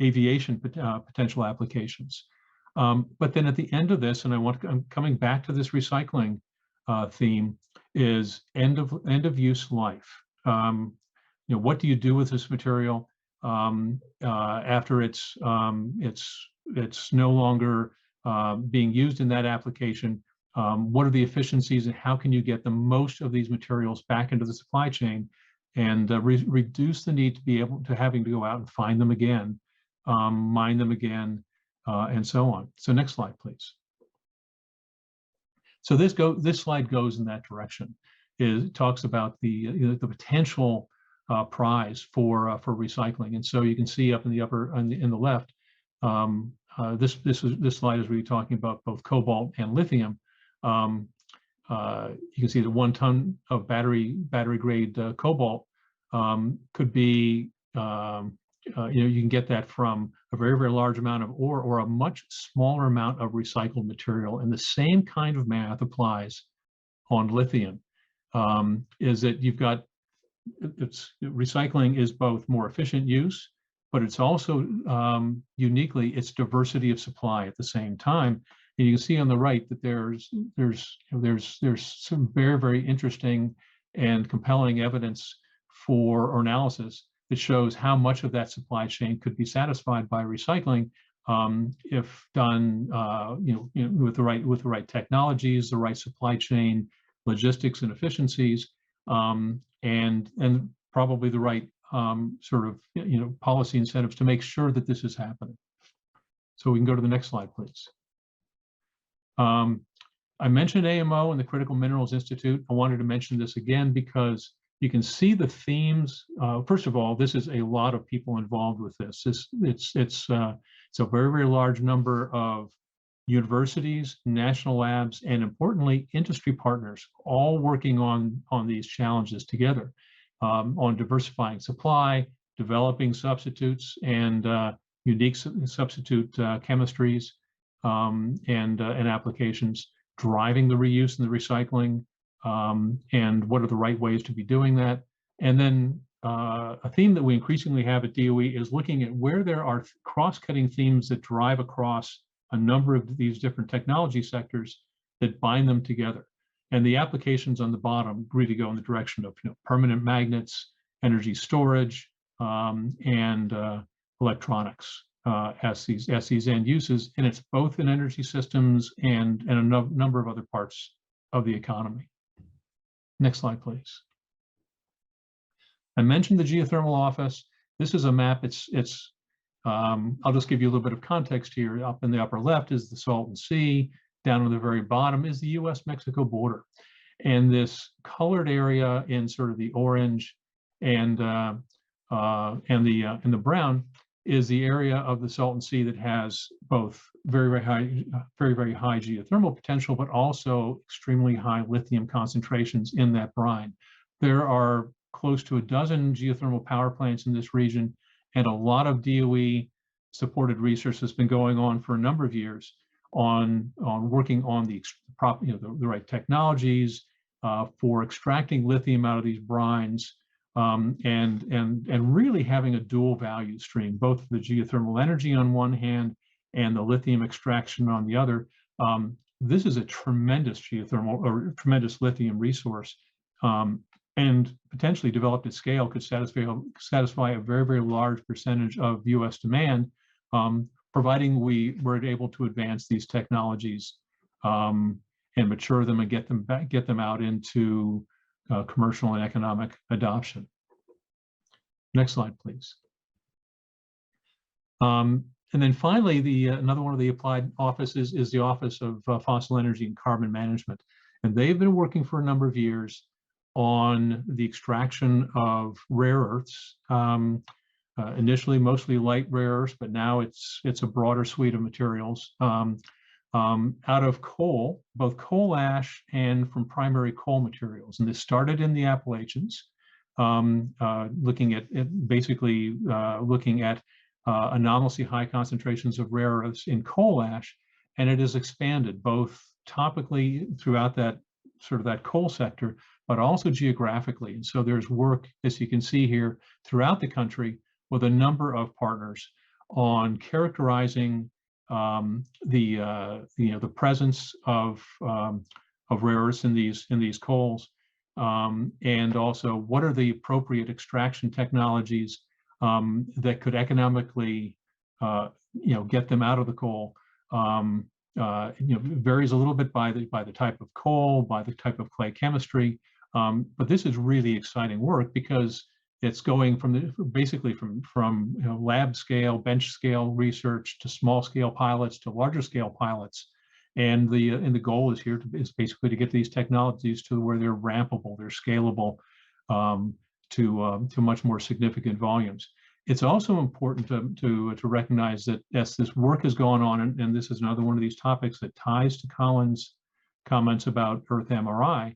aviation potential applications. But then at the end of this, and I'm coming back to this recycling theme, is end of use life. What do you do with this material after it's no longer being used in that application? What are the efficiencies, and how can you get the most of these materials back into the supply chain and reduce the need to be able to having to go out and find them again mine them again, and so on. So next slide, please. So this slide goes in that direction. It talks about the potential prize for recycling, and so you can see up in the in the left, this slide is really talking about both cobalt and lithium. You can see that 1 ton of battery grade cobalt could be you can get that from a very, very large amount of ore or a much smaller amount of recycled material. And the same kind of math applies on lithium. Is that you've got, recycling is both more efficient use, but it's also uniquely, it's diversity of supply at the same time. And you can see on the right that there's some very, very interesting and compelling evidence or analysis that shows how much of that supply chain could be satisfied by recycling if done with the right technologies, the right supply chain logistics and efficiencies, and probably the right sort of policy incentives to make sure that this is happening. So we can go to the next slide, please. I mentioned AMO and the Critical Minerals Institute. I wanted to mention this again because you can see the themes. First of all, this is a lot of people involved with this. It's a very, very large number of universities, national labs, and importantly, industry partners, all working on these challenges together, on diversifying supply, developing substitutes and unique substitute chemistries and applications, driving the reuse and the recycling, and what are the right ways to be doing that. And then a theme that we increasingly have at DOE is looking at where there are cross-cutting themes that drive across a number of these different technology sectors that bind them together. And the applications on the bottom really go in the direction of permanent magnets, energy storage, and electronics as these end uses. And it's both in energy systems and a number of other parts of the economy. Next slide, please. I mentioned the geothermal office. This is a map. I'll just give you a little bit of context here. Up in the upper left is the Salton Sea. Down on the very bottom is the U.S.-Mexico border. And this colored area in sort of the orange and the brown is the area of the Salton Sea that has both very, very high geothermal potential, but also extremely high lithium concentrations in that brine. There are close to a dozen geothermal power plants in this region, and a lot of DOE-supported research has been going on for a number of years on working on the right technologies for extracting lithium out of these brines. And really having a dual value stream, both the geothermal energy on one hand and the lithium extraction on the other. This is a tremendous geothermal or tremendous lithium resource, and potentially developed at scale could satisfy a very, very large percentage of U.S. demand, providing we were able to advance these technologies and mature them and get them out into commercial and economic adoption. Next slide, please. And then finally, another one of the applied offices is the Office of Fossil Energy and Carbon Management. And they've been working for a number of years on the extraction of rare earths, initially mostly light rare earths, but now it's a broader suite of materials. Out of coal, both coal ash and from primary coal materials. And this started in the Appalachians, looking at anomalously high concentrations of rare earths in coal ash, and it has expanded both topically throughout that coal sector, but also geographically. And so there's work, as you can see here, throughout the country with a number of partners on characterizing the presence of rare earths in these coals, and also what are the appropriate extraction technologies that could economically get them out of the coal. Varies a little bit by the type of coal, by the type of clay chemistry, but this is really exciting work because it's going from basically from lab scale, bench scale research to small scale pilots to larger scale pilots. And the goal is is basically to get these technologies to where they're rampable, they're scalable to much more significant volumes. It's also important to recognize that as this work has gone on, and this is another one of these topics that ties to Colin's comments about Earth MRI,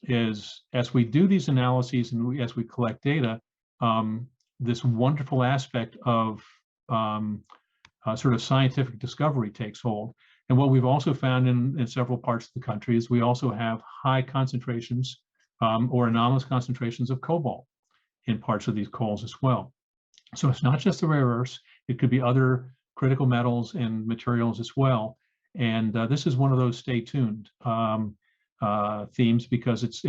is as we do these analyses and as we collect data, this wonderful aspect of sort of scientific discovery takes hold. And what we've also found in several parts of the country is we also have high concentrations or anomalous concentrations of cobalt in parts of these coals as well. So it's not just the rare earths, it could be other critical metals and materials as well. And this is one of those stay tuned themes, because it's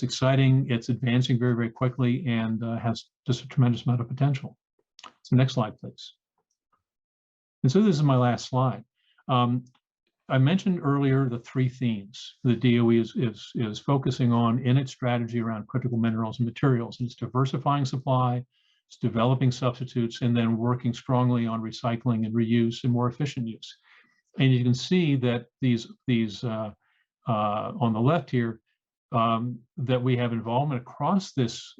exciting, it's advancing very, very quickly, and has just a tremendous amount of potential. So next slide, please. And so this is my last slide. I mentioned earlier the three themes the DOE is focusing on in its strategy around critical minerals and materials. And it's diversifying supply, it's developing substitutes, and then working strongly on recycling and reuse and more efficient use. And you can see that these on the left here, that we have involvement across this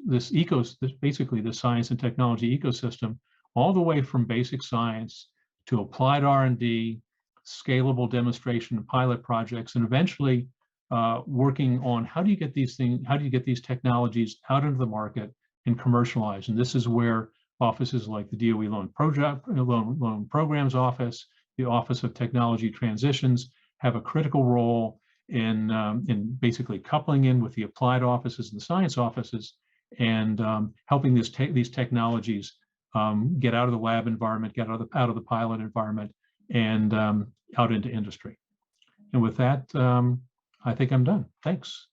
basically the science and technology ecosystem, all the way from basic science to applied R&D, scalable demonstration and pilot projects, and eventually working on how do you get these technologies out into the market and commercialized. And this is where offices like the DOE Loan Programs Office, the Office of Technology Transitions, have a critical role in basically coupling in with the applied offices and the science offices, and helping these technologies get out of the lab environment, get out of the pilot environment, and out into industry. And with that, I think I'm done. Thanks.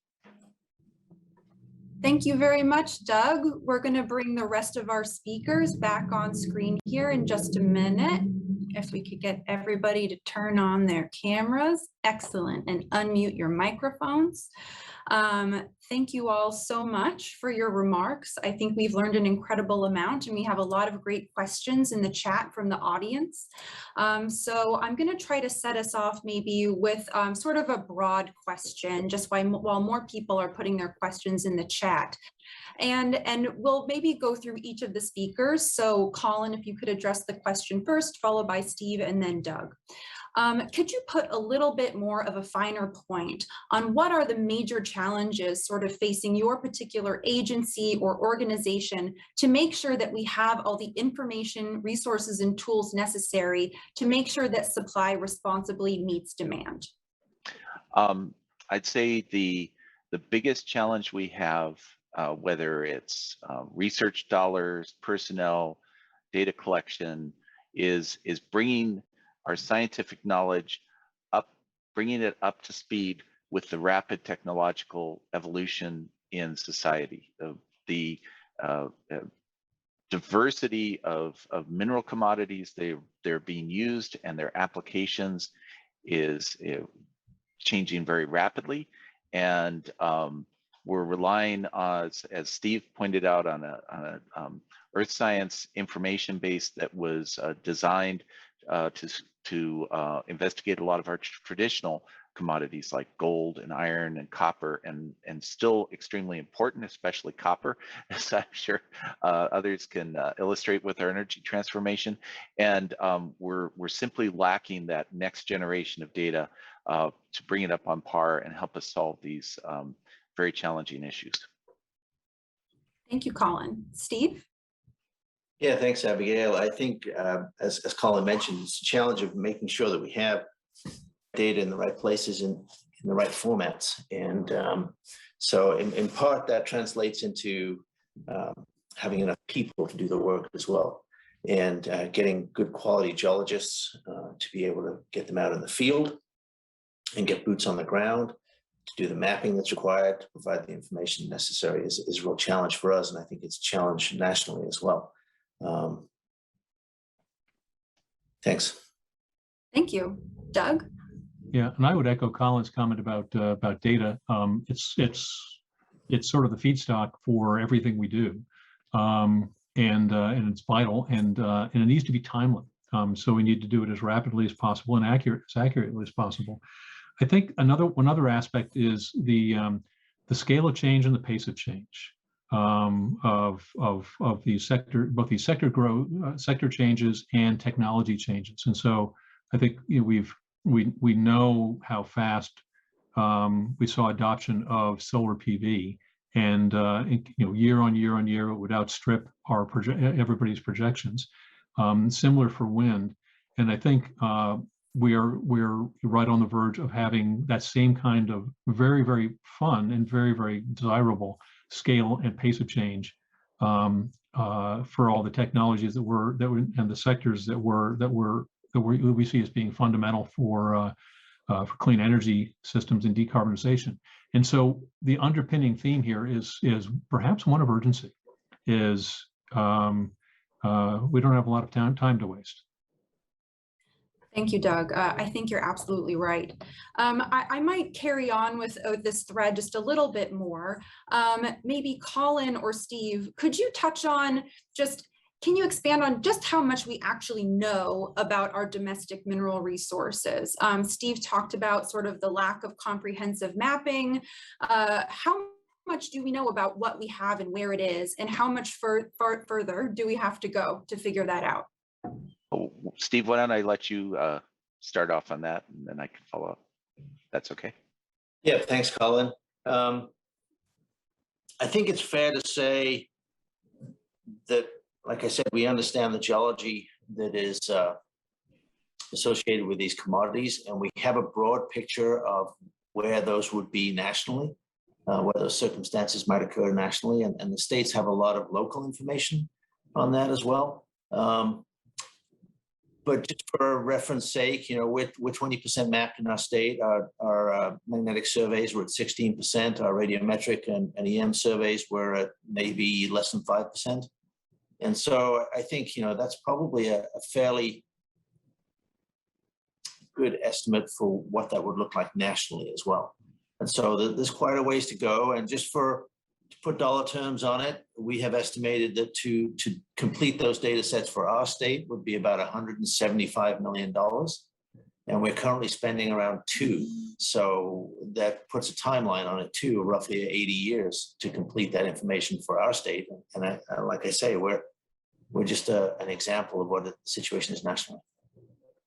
Thank you very much, Doug. We're going to bring the rest of our speakers back on screen here in just a minute. If we could get everybody to turn on their cameras. Excellent. And unmute your microphones. Thank you all so much for your remarks. I think we've learned an incredible amount, and we have a lot of great questions in the chat from the audience. So I'm going to try to set us off maybe with sort of a broad question, just while more people are putting their questions in the chat. And we'll maybe go through each of the speakers. So Colin, if you could address the question first, followed by Steve, and then Doug. Could you put a little bit more of a finer point on what are the major challenges sort of facing your particular agency or organization to make sure that we have all the information, resources, and tools necessary to make sure that supply responsibly meets demand? I'd say the biggest challenge we have, whether it's research dollars, personnel, data collection, is bringing our scientific knowledge up, bringing it up to speed with the rapid technological evolution in society. The diversity of mineral commodities they're being used, and their applications is changing very rapidly, and we're relying on, as Steve pointed out, on a earth science information base that was designed to investigate a lot of our traditional commodities like gold and iron and copper, and still extremely important, especially copper, as I'm sure others can illustrate with our energy transformation. And we're simply lacking that next generation of data to bring it up on par and help us solve these very challenging issues. Thank you, Colin. Steve? Yeah, thanks, Abigail. I think, as Colin mentioned, it's a challenge of making sure that we have data in the right places and in the right formats. And so in part, that translates into having enough people to do the work as well, and getting good quality geologists to be able to get them out in the field and get boots on the ground to do the mapping that's required to provide the information necessary is a real challenge for us. And I think it's a challenge nationally as well. Thanks. Thank you. Doug? Yeah, and I would echo Colin's comment about data. It's sort of the feedstock for everything we do. and it's vital, and it needs to be timely. So we need to do it as rapidly as possible and as accurately as possible. I think one other aspect is the scale of change and the pace of change of these both these sector changes and technology changes. And so I think we know how fast we saw adoption of solar PV, and year on year it would outstrip everybody's projections. Similar for wind, and I think we're right on the verge of having that same kind of very, very fun and very, very desirable scale and pace of change for all the technologies and the sectors that we see as being fundamental for clean energy systems and decarbonization. And so the underpinning theme here is perhaps one of urgency. Is we don't have a lot of time to waste. Thank you, Doug. I think you're absolutely right. I might carry on with this thread just a little bit more. Maybe Colin or Steve, could you touch on can you expand on just how much we actually know about our domestic mineral resources? Steve talked about sort of the lack of comprehensive mapping. How much do we know about what we have and where it is, and how much further do we have to go to figure that out? Oh, Steve, why don't I let you start off on that, and then I can follow up. That's okay. Yeah, thanks, Colin. I think it's fair to say that, like I said, we understand the geology that is associated with these commodities, and we have a broad picture of where those would be nationally, where those circumstances might occur nationally, and the states have a lot of local information on that as well. But just for reference sake, we're 20% mapped in our state. Our magnetic surveys were at 16%. Our radiometric and EM surveys were at maybe less than 5%. And so I think, that's probably a fairly good estimate for what that would look like nationally as well. And so there's quite a ways to go. And just to put dollar terms on it, we have estimated that to complete those data sets for our state would be about $175 million. And we're currently spending around $2 million. So that puts a timeline on it too, roughly 80 years to complete that information for our state. And like I say, we're just an example of what the situation is nationally.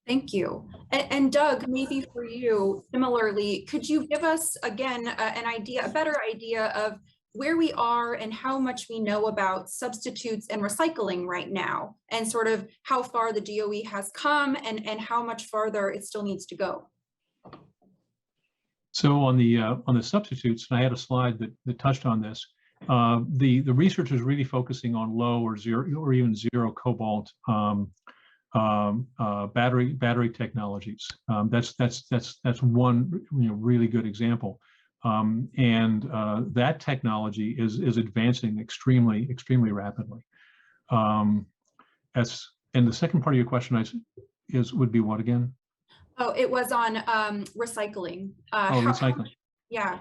Thank you. And Doug, maybe for you, similarly, could you give us again a better idea of where we are and how much we know about substitutes and recycling right now, and sort of how far the DOE has come and how much farther it still needs to go? So on the substitutes, and I had a slide that touched on this. The research is really focusing on low or zero or even zero cobalt battery technologies. That's one really good example. And that technology is advancing extremely rapidly. And the second part of your question would be what again? Oh, it was on recycling. Recycling. Yeah.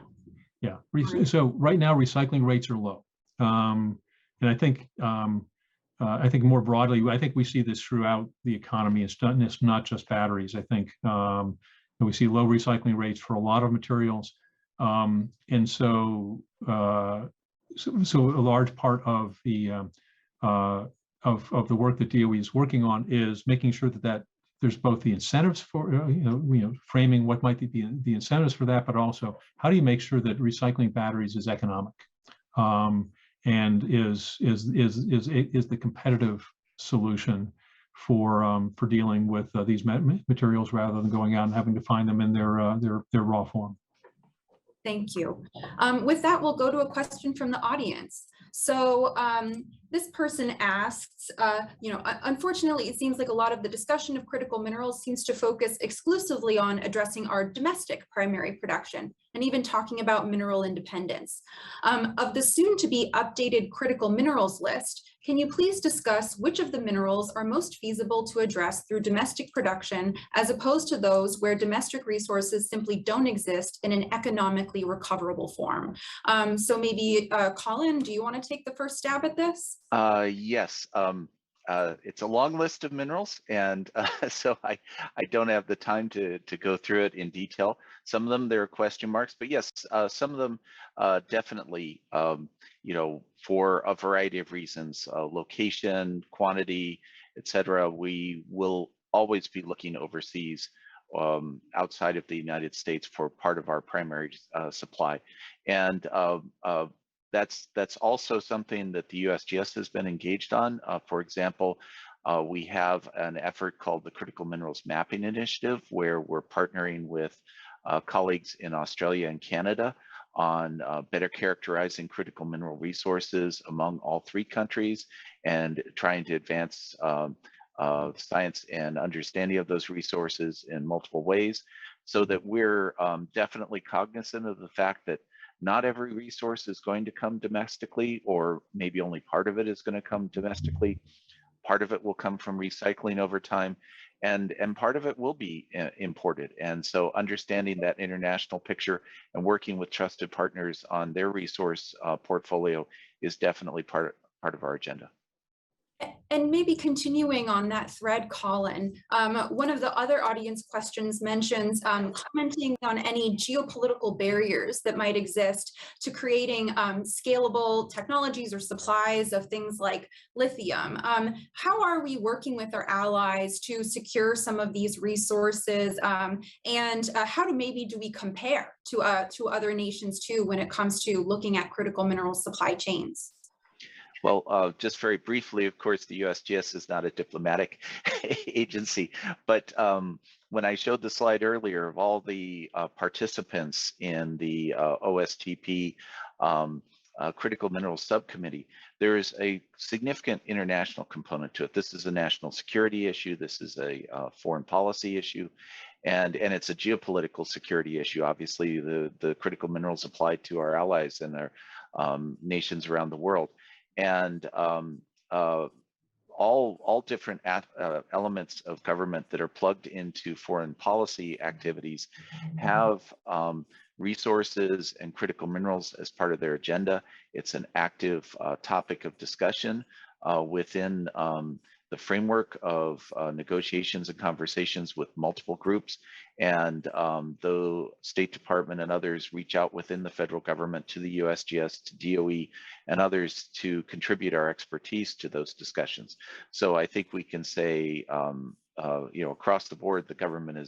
Yeah. So right now, recycling rates are low, and I think more broadly, I think we see this throughout the economy. It's not just batteries. I think we see low recycling rates for a lot of materials. And so a large part of the work that DOE is working on is making sure that there's both the incentives for framing what might be the incentives for that, but also how do you make sure that recycling batteries is economic and is the competitive solution for dealing with these materials rather than going out and having to find them in their raw form. Thank you. With that, we'll go to a question from the audience. So this person asks, unfortunately, it seems like a lot of the discussion of critical minerals seems to focus exclusively on addressing our domestic primary production and even talking about mineral independence. Of the soon to be updated critical minerals list, can you please discuss which of the minerals are most feasible to address through domestic production as opposed to those where domestic resources simply don't exist in an economically recoverable form? So maybe Colin, do you want to take the first stab at this? Yes. It's a long list of minerals, and so I don't have the time to go through it in detail. Some of them there are question marks, but yes, some of them definitely, for a variety of reasons, location, quantity, etc. We will always be looking overseas, outside of the United States, for part of our primary supply, and that's also something that the USGS has been engaged on. For example, we have an effort called the Critical Minerals Mapping Initiative, where we're partnering with colleagues in Australia and Canada on better characterizing critical mineral resources among all three countries, and trying to advance science and understanding of those resources in multiple ways, so that we're definitely cognizant of the fact that not every resource is going to come domestically, or maybe only part of it is going to come domestically. Part of it will come from recycling over time, and part of it will be imported. And so understanding that international picture and working with trusted partners on their resource portfolio is definitely part of our agenda. And maybe continuing on that thread, Colin, one of the other audience questions mentions commenting on any geopolitical barriers that might exist to creating scalable technologies or supplies of things like lithium. How are we working with our allies to secure some of these resources, and how do we compare to other nations too when it comes to looking at critical mineral supply chains? Well, just very briefly, of course, the USGS is not a diplomatic agency, but when I showed the slide earlier of all the participants in the OSTP Critical Minerals Subcommittee, there is a significant international component to it. This is a national security issue. This is a foreign policy issue. And it's a geopolitical security issue. Obviously, the critical minerals apply to our allies and our nations around the world. And all different elements of government that are plugged into foreign policy activities have resources and critical minerals as part of their agenda. It's an active topic of discussion within the framework of negotiations and conversations with multiple groups. And the State Department and others reach out within the federal government to the USGS, to DOE, and others to contribute our expertise to those discussions. So I think we can say, across the board, the government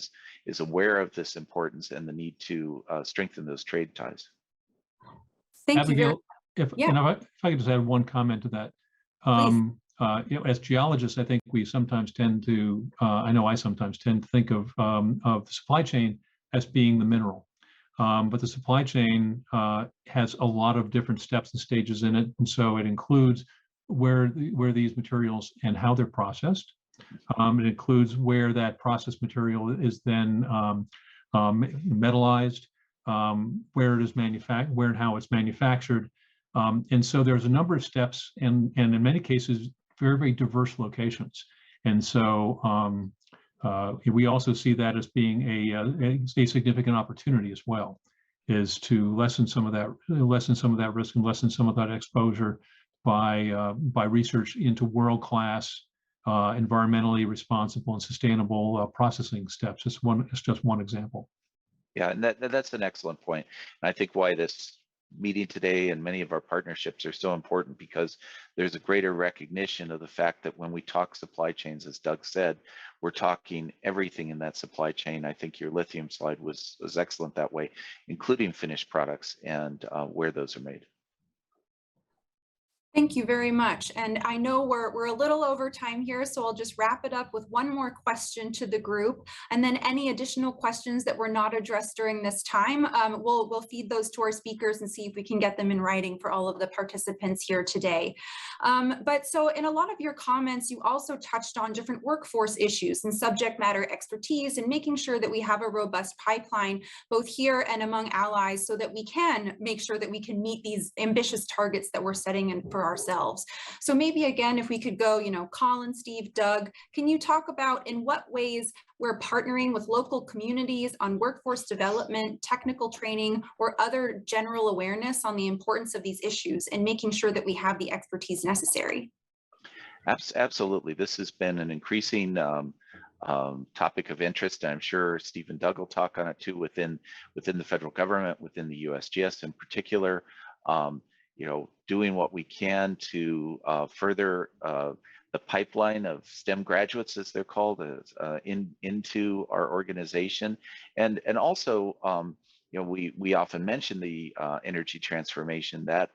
is aware of this importance and the need to strengthen those trade ties. Thank Abigail, you. if I could just add one comment to that. As geologists, I think we sometimes tend to, I know I sometimes tend to think of the supply chain as being the mineral. But the supply chain has a lot of different steps and stages in it. And so it includes where these materials and how they're processed. It includes where that processed material is then metallized, where it is manufactured, where and how it's manufactured. And so there's a number of steps, and in many cases, very, very diverse locations. And so we also see that as being a significant opportunity as well, is to lessen some of that risk and lessen some of that exposure by research into world-class, environmentally responsible and sustainable processing steps. It's just one example. Yeah, and that's an excellent point. And I think why this meeting today and many of our partnerships are so important, because there's a greater recognition of the fact that when we talk supply chains, as Doug said, we're talking everything in that supply chain. I think your lithium slide was excellent that way, including finished products and where those are made. Thank you very much. And I know we're a little over time here, so I'll just wrap it up with one more question to the group. And then any additional questions that were not addressed during this time, we'll feed those to our speakers and see if we can get them in writing for all of the participants here today. But so in a lot of your comments, you also touched on different workforce issues and subject matter expertise, and making sure that we have a robust pipeline, both here and among allies, so that we can make sure that we can meet these ambitious targets that we're setting in for for ourselves. So maybe again, if we could go, Colin, Steve, Doug, can you talk about in what ways we're partnering with local communities on workforce development, technical training, or other general awareness on the importance of these issues and making sure that we have the expertise necessary? Absolutely. This has been an increasing topic of interest, and I'm sure Steve and Doug will talk on it too within the federal government, within the USGS in particular. Doing what we can to further the pipeline of STEM graduates, as they're called, into our organization, and also we often mention the energy transformation. That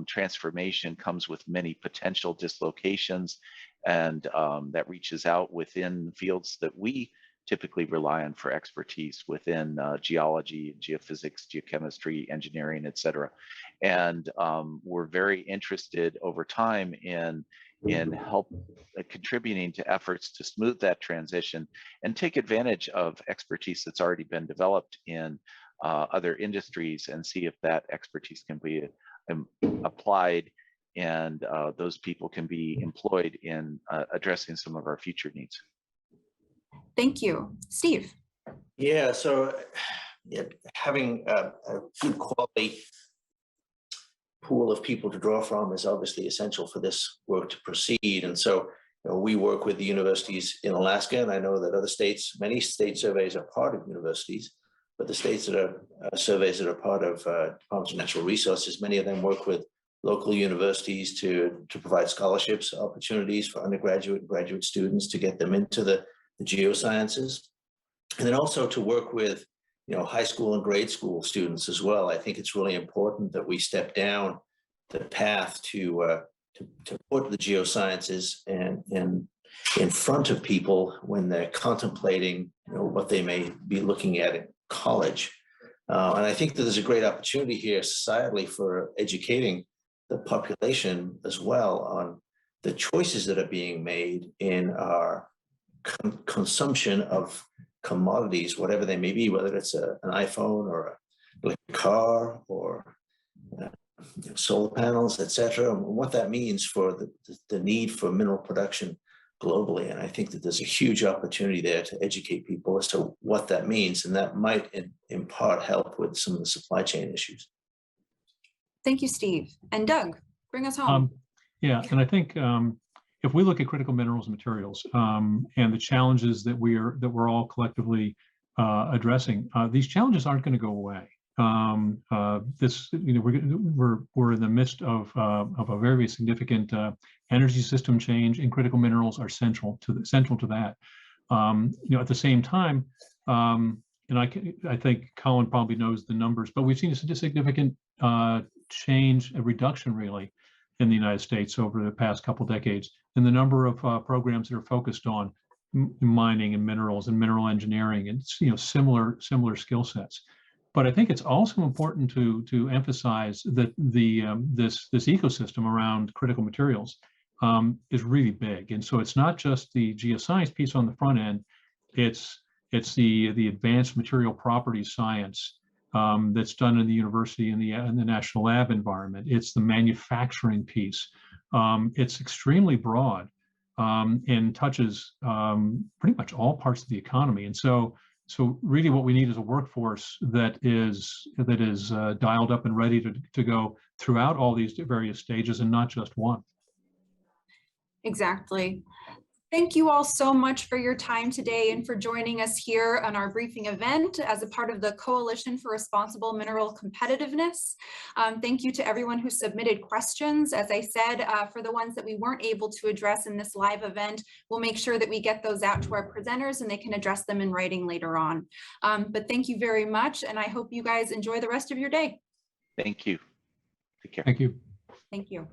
transformation comes with many potential dislocations, and that reaches out within fields that we typically rely on for expertise within geology, geophysics, geochemistry, engineering, et cetera. And we're very interested over time in help contributing to efforts to smooth that transition and take advantage of expertise that's already been developed in other industries and see if that expertise can be applied and those people can be employed in addressing some of our future needs. Thank you. Steve. Yeah, so having a good quality pool of people to draw from is obviously essential for this work to proceed. And so we work with the universities in Alaska, and I know that other states, many state surveys are part of universities, but the states that are surveys that are part of Departments of Natural Resources, many of them work with local universities to provide scholarships opportunities for undergraduate and graduate students to get them into the geosciences, and then also to work with high school and grade school students as well. I think it's really important that we step down the path to put the geosciences and in front of people when they're contemplating what they may be looking at in college. And I think that there's a great opportunity here societally for educating the population as well on the choices that are being made in our consumption of commodities, whatever they may be, whether it's an iPhone or a car or solar panels, etc., and what that means for the need for mineral production globally. And I think that there's a huge opportunity there to educate people as to what that means, and that might in part help with some of the supply chain issues. Thank you, Steve. And Doug, bring us home. Yeah, and I think if we look at critical minerals and materials and the challenges that we're all collectively addressing, these challenges aren't going to go away. We're in the midst of a very significant energy system change, and critical minerals are central to that. At the same time, and I think Colin probably knows the numbers, but we've seen a significant change, a reduction really, in the United States over the past couple decades in the number of programs that are focused on mining and minerals and mineral engineering and similar skill sets. But I think it's also important to emphasize that this ecosystem around critical materials is really big, and so it's not just the geoscience piece on the front end; it's the advanced material properties science that's done in the university and the national lab environment. It's the manufacturing piece. It's extremely broad and touches pretty much all parts of the economy. And so really what we need is a workforce that is dialed up and ready to go throughout all these various stages and not just one. Exactly. Thank you all so much for your time today and for joining us here on our briefing event as a part of the Coalition for Responsible Mineral Competitiveness. Thank you to everyone who submitted questions. As I said, for the ones that we weren't able to address in this live event, we'll make sure that we get those out to our presenters and they can address them in writing later on. But thank you very much, and I hope you guys enjoy the rest of your day. Thank you. Take care. Thank you. Thank you.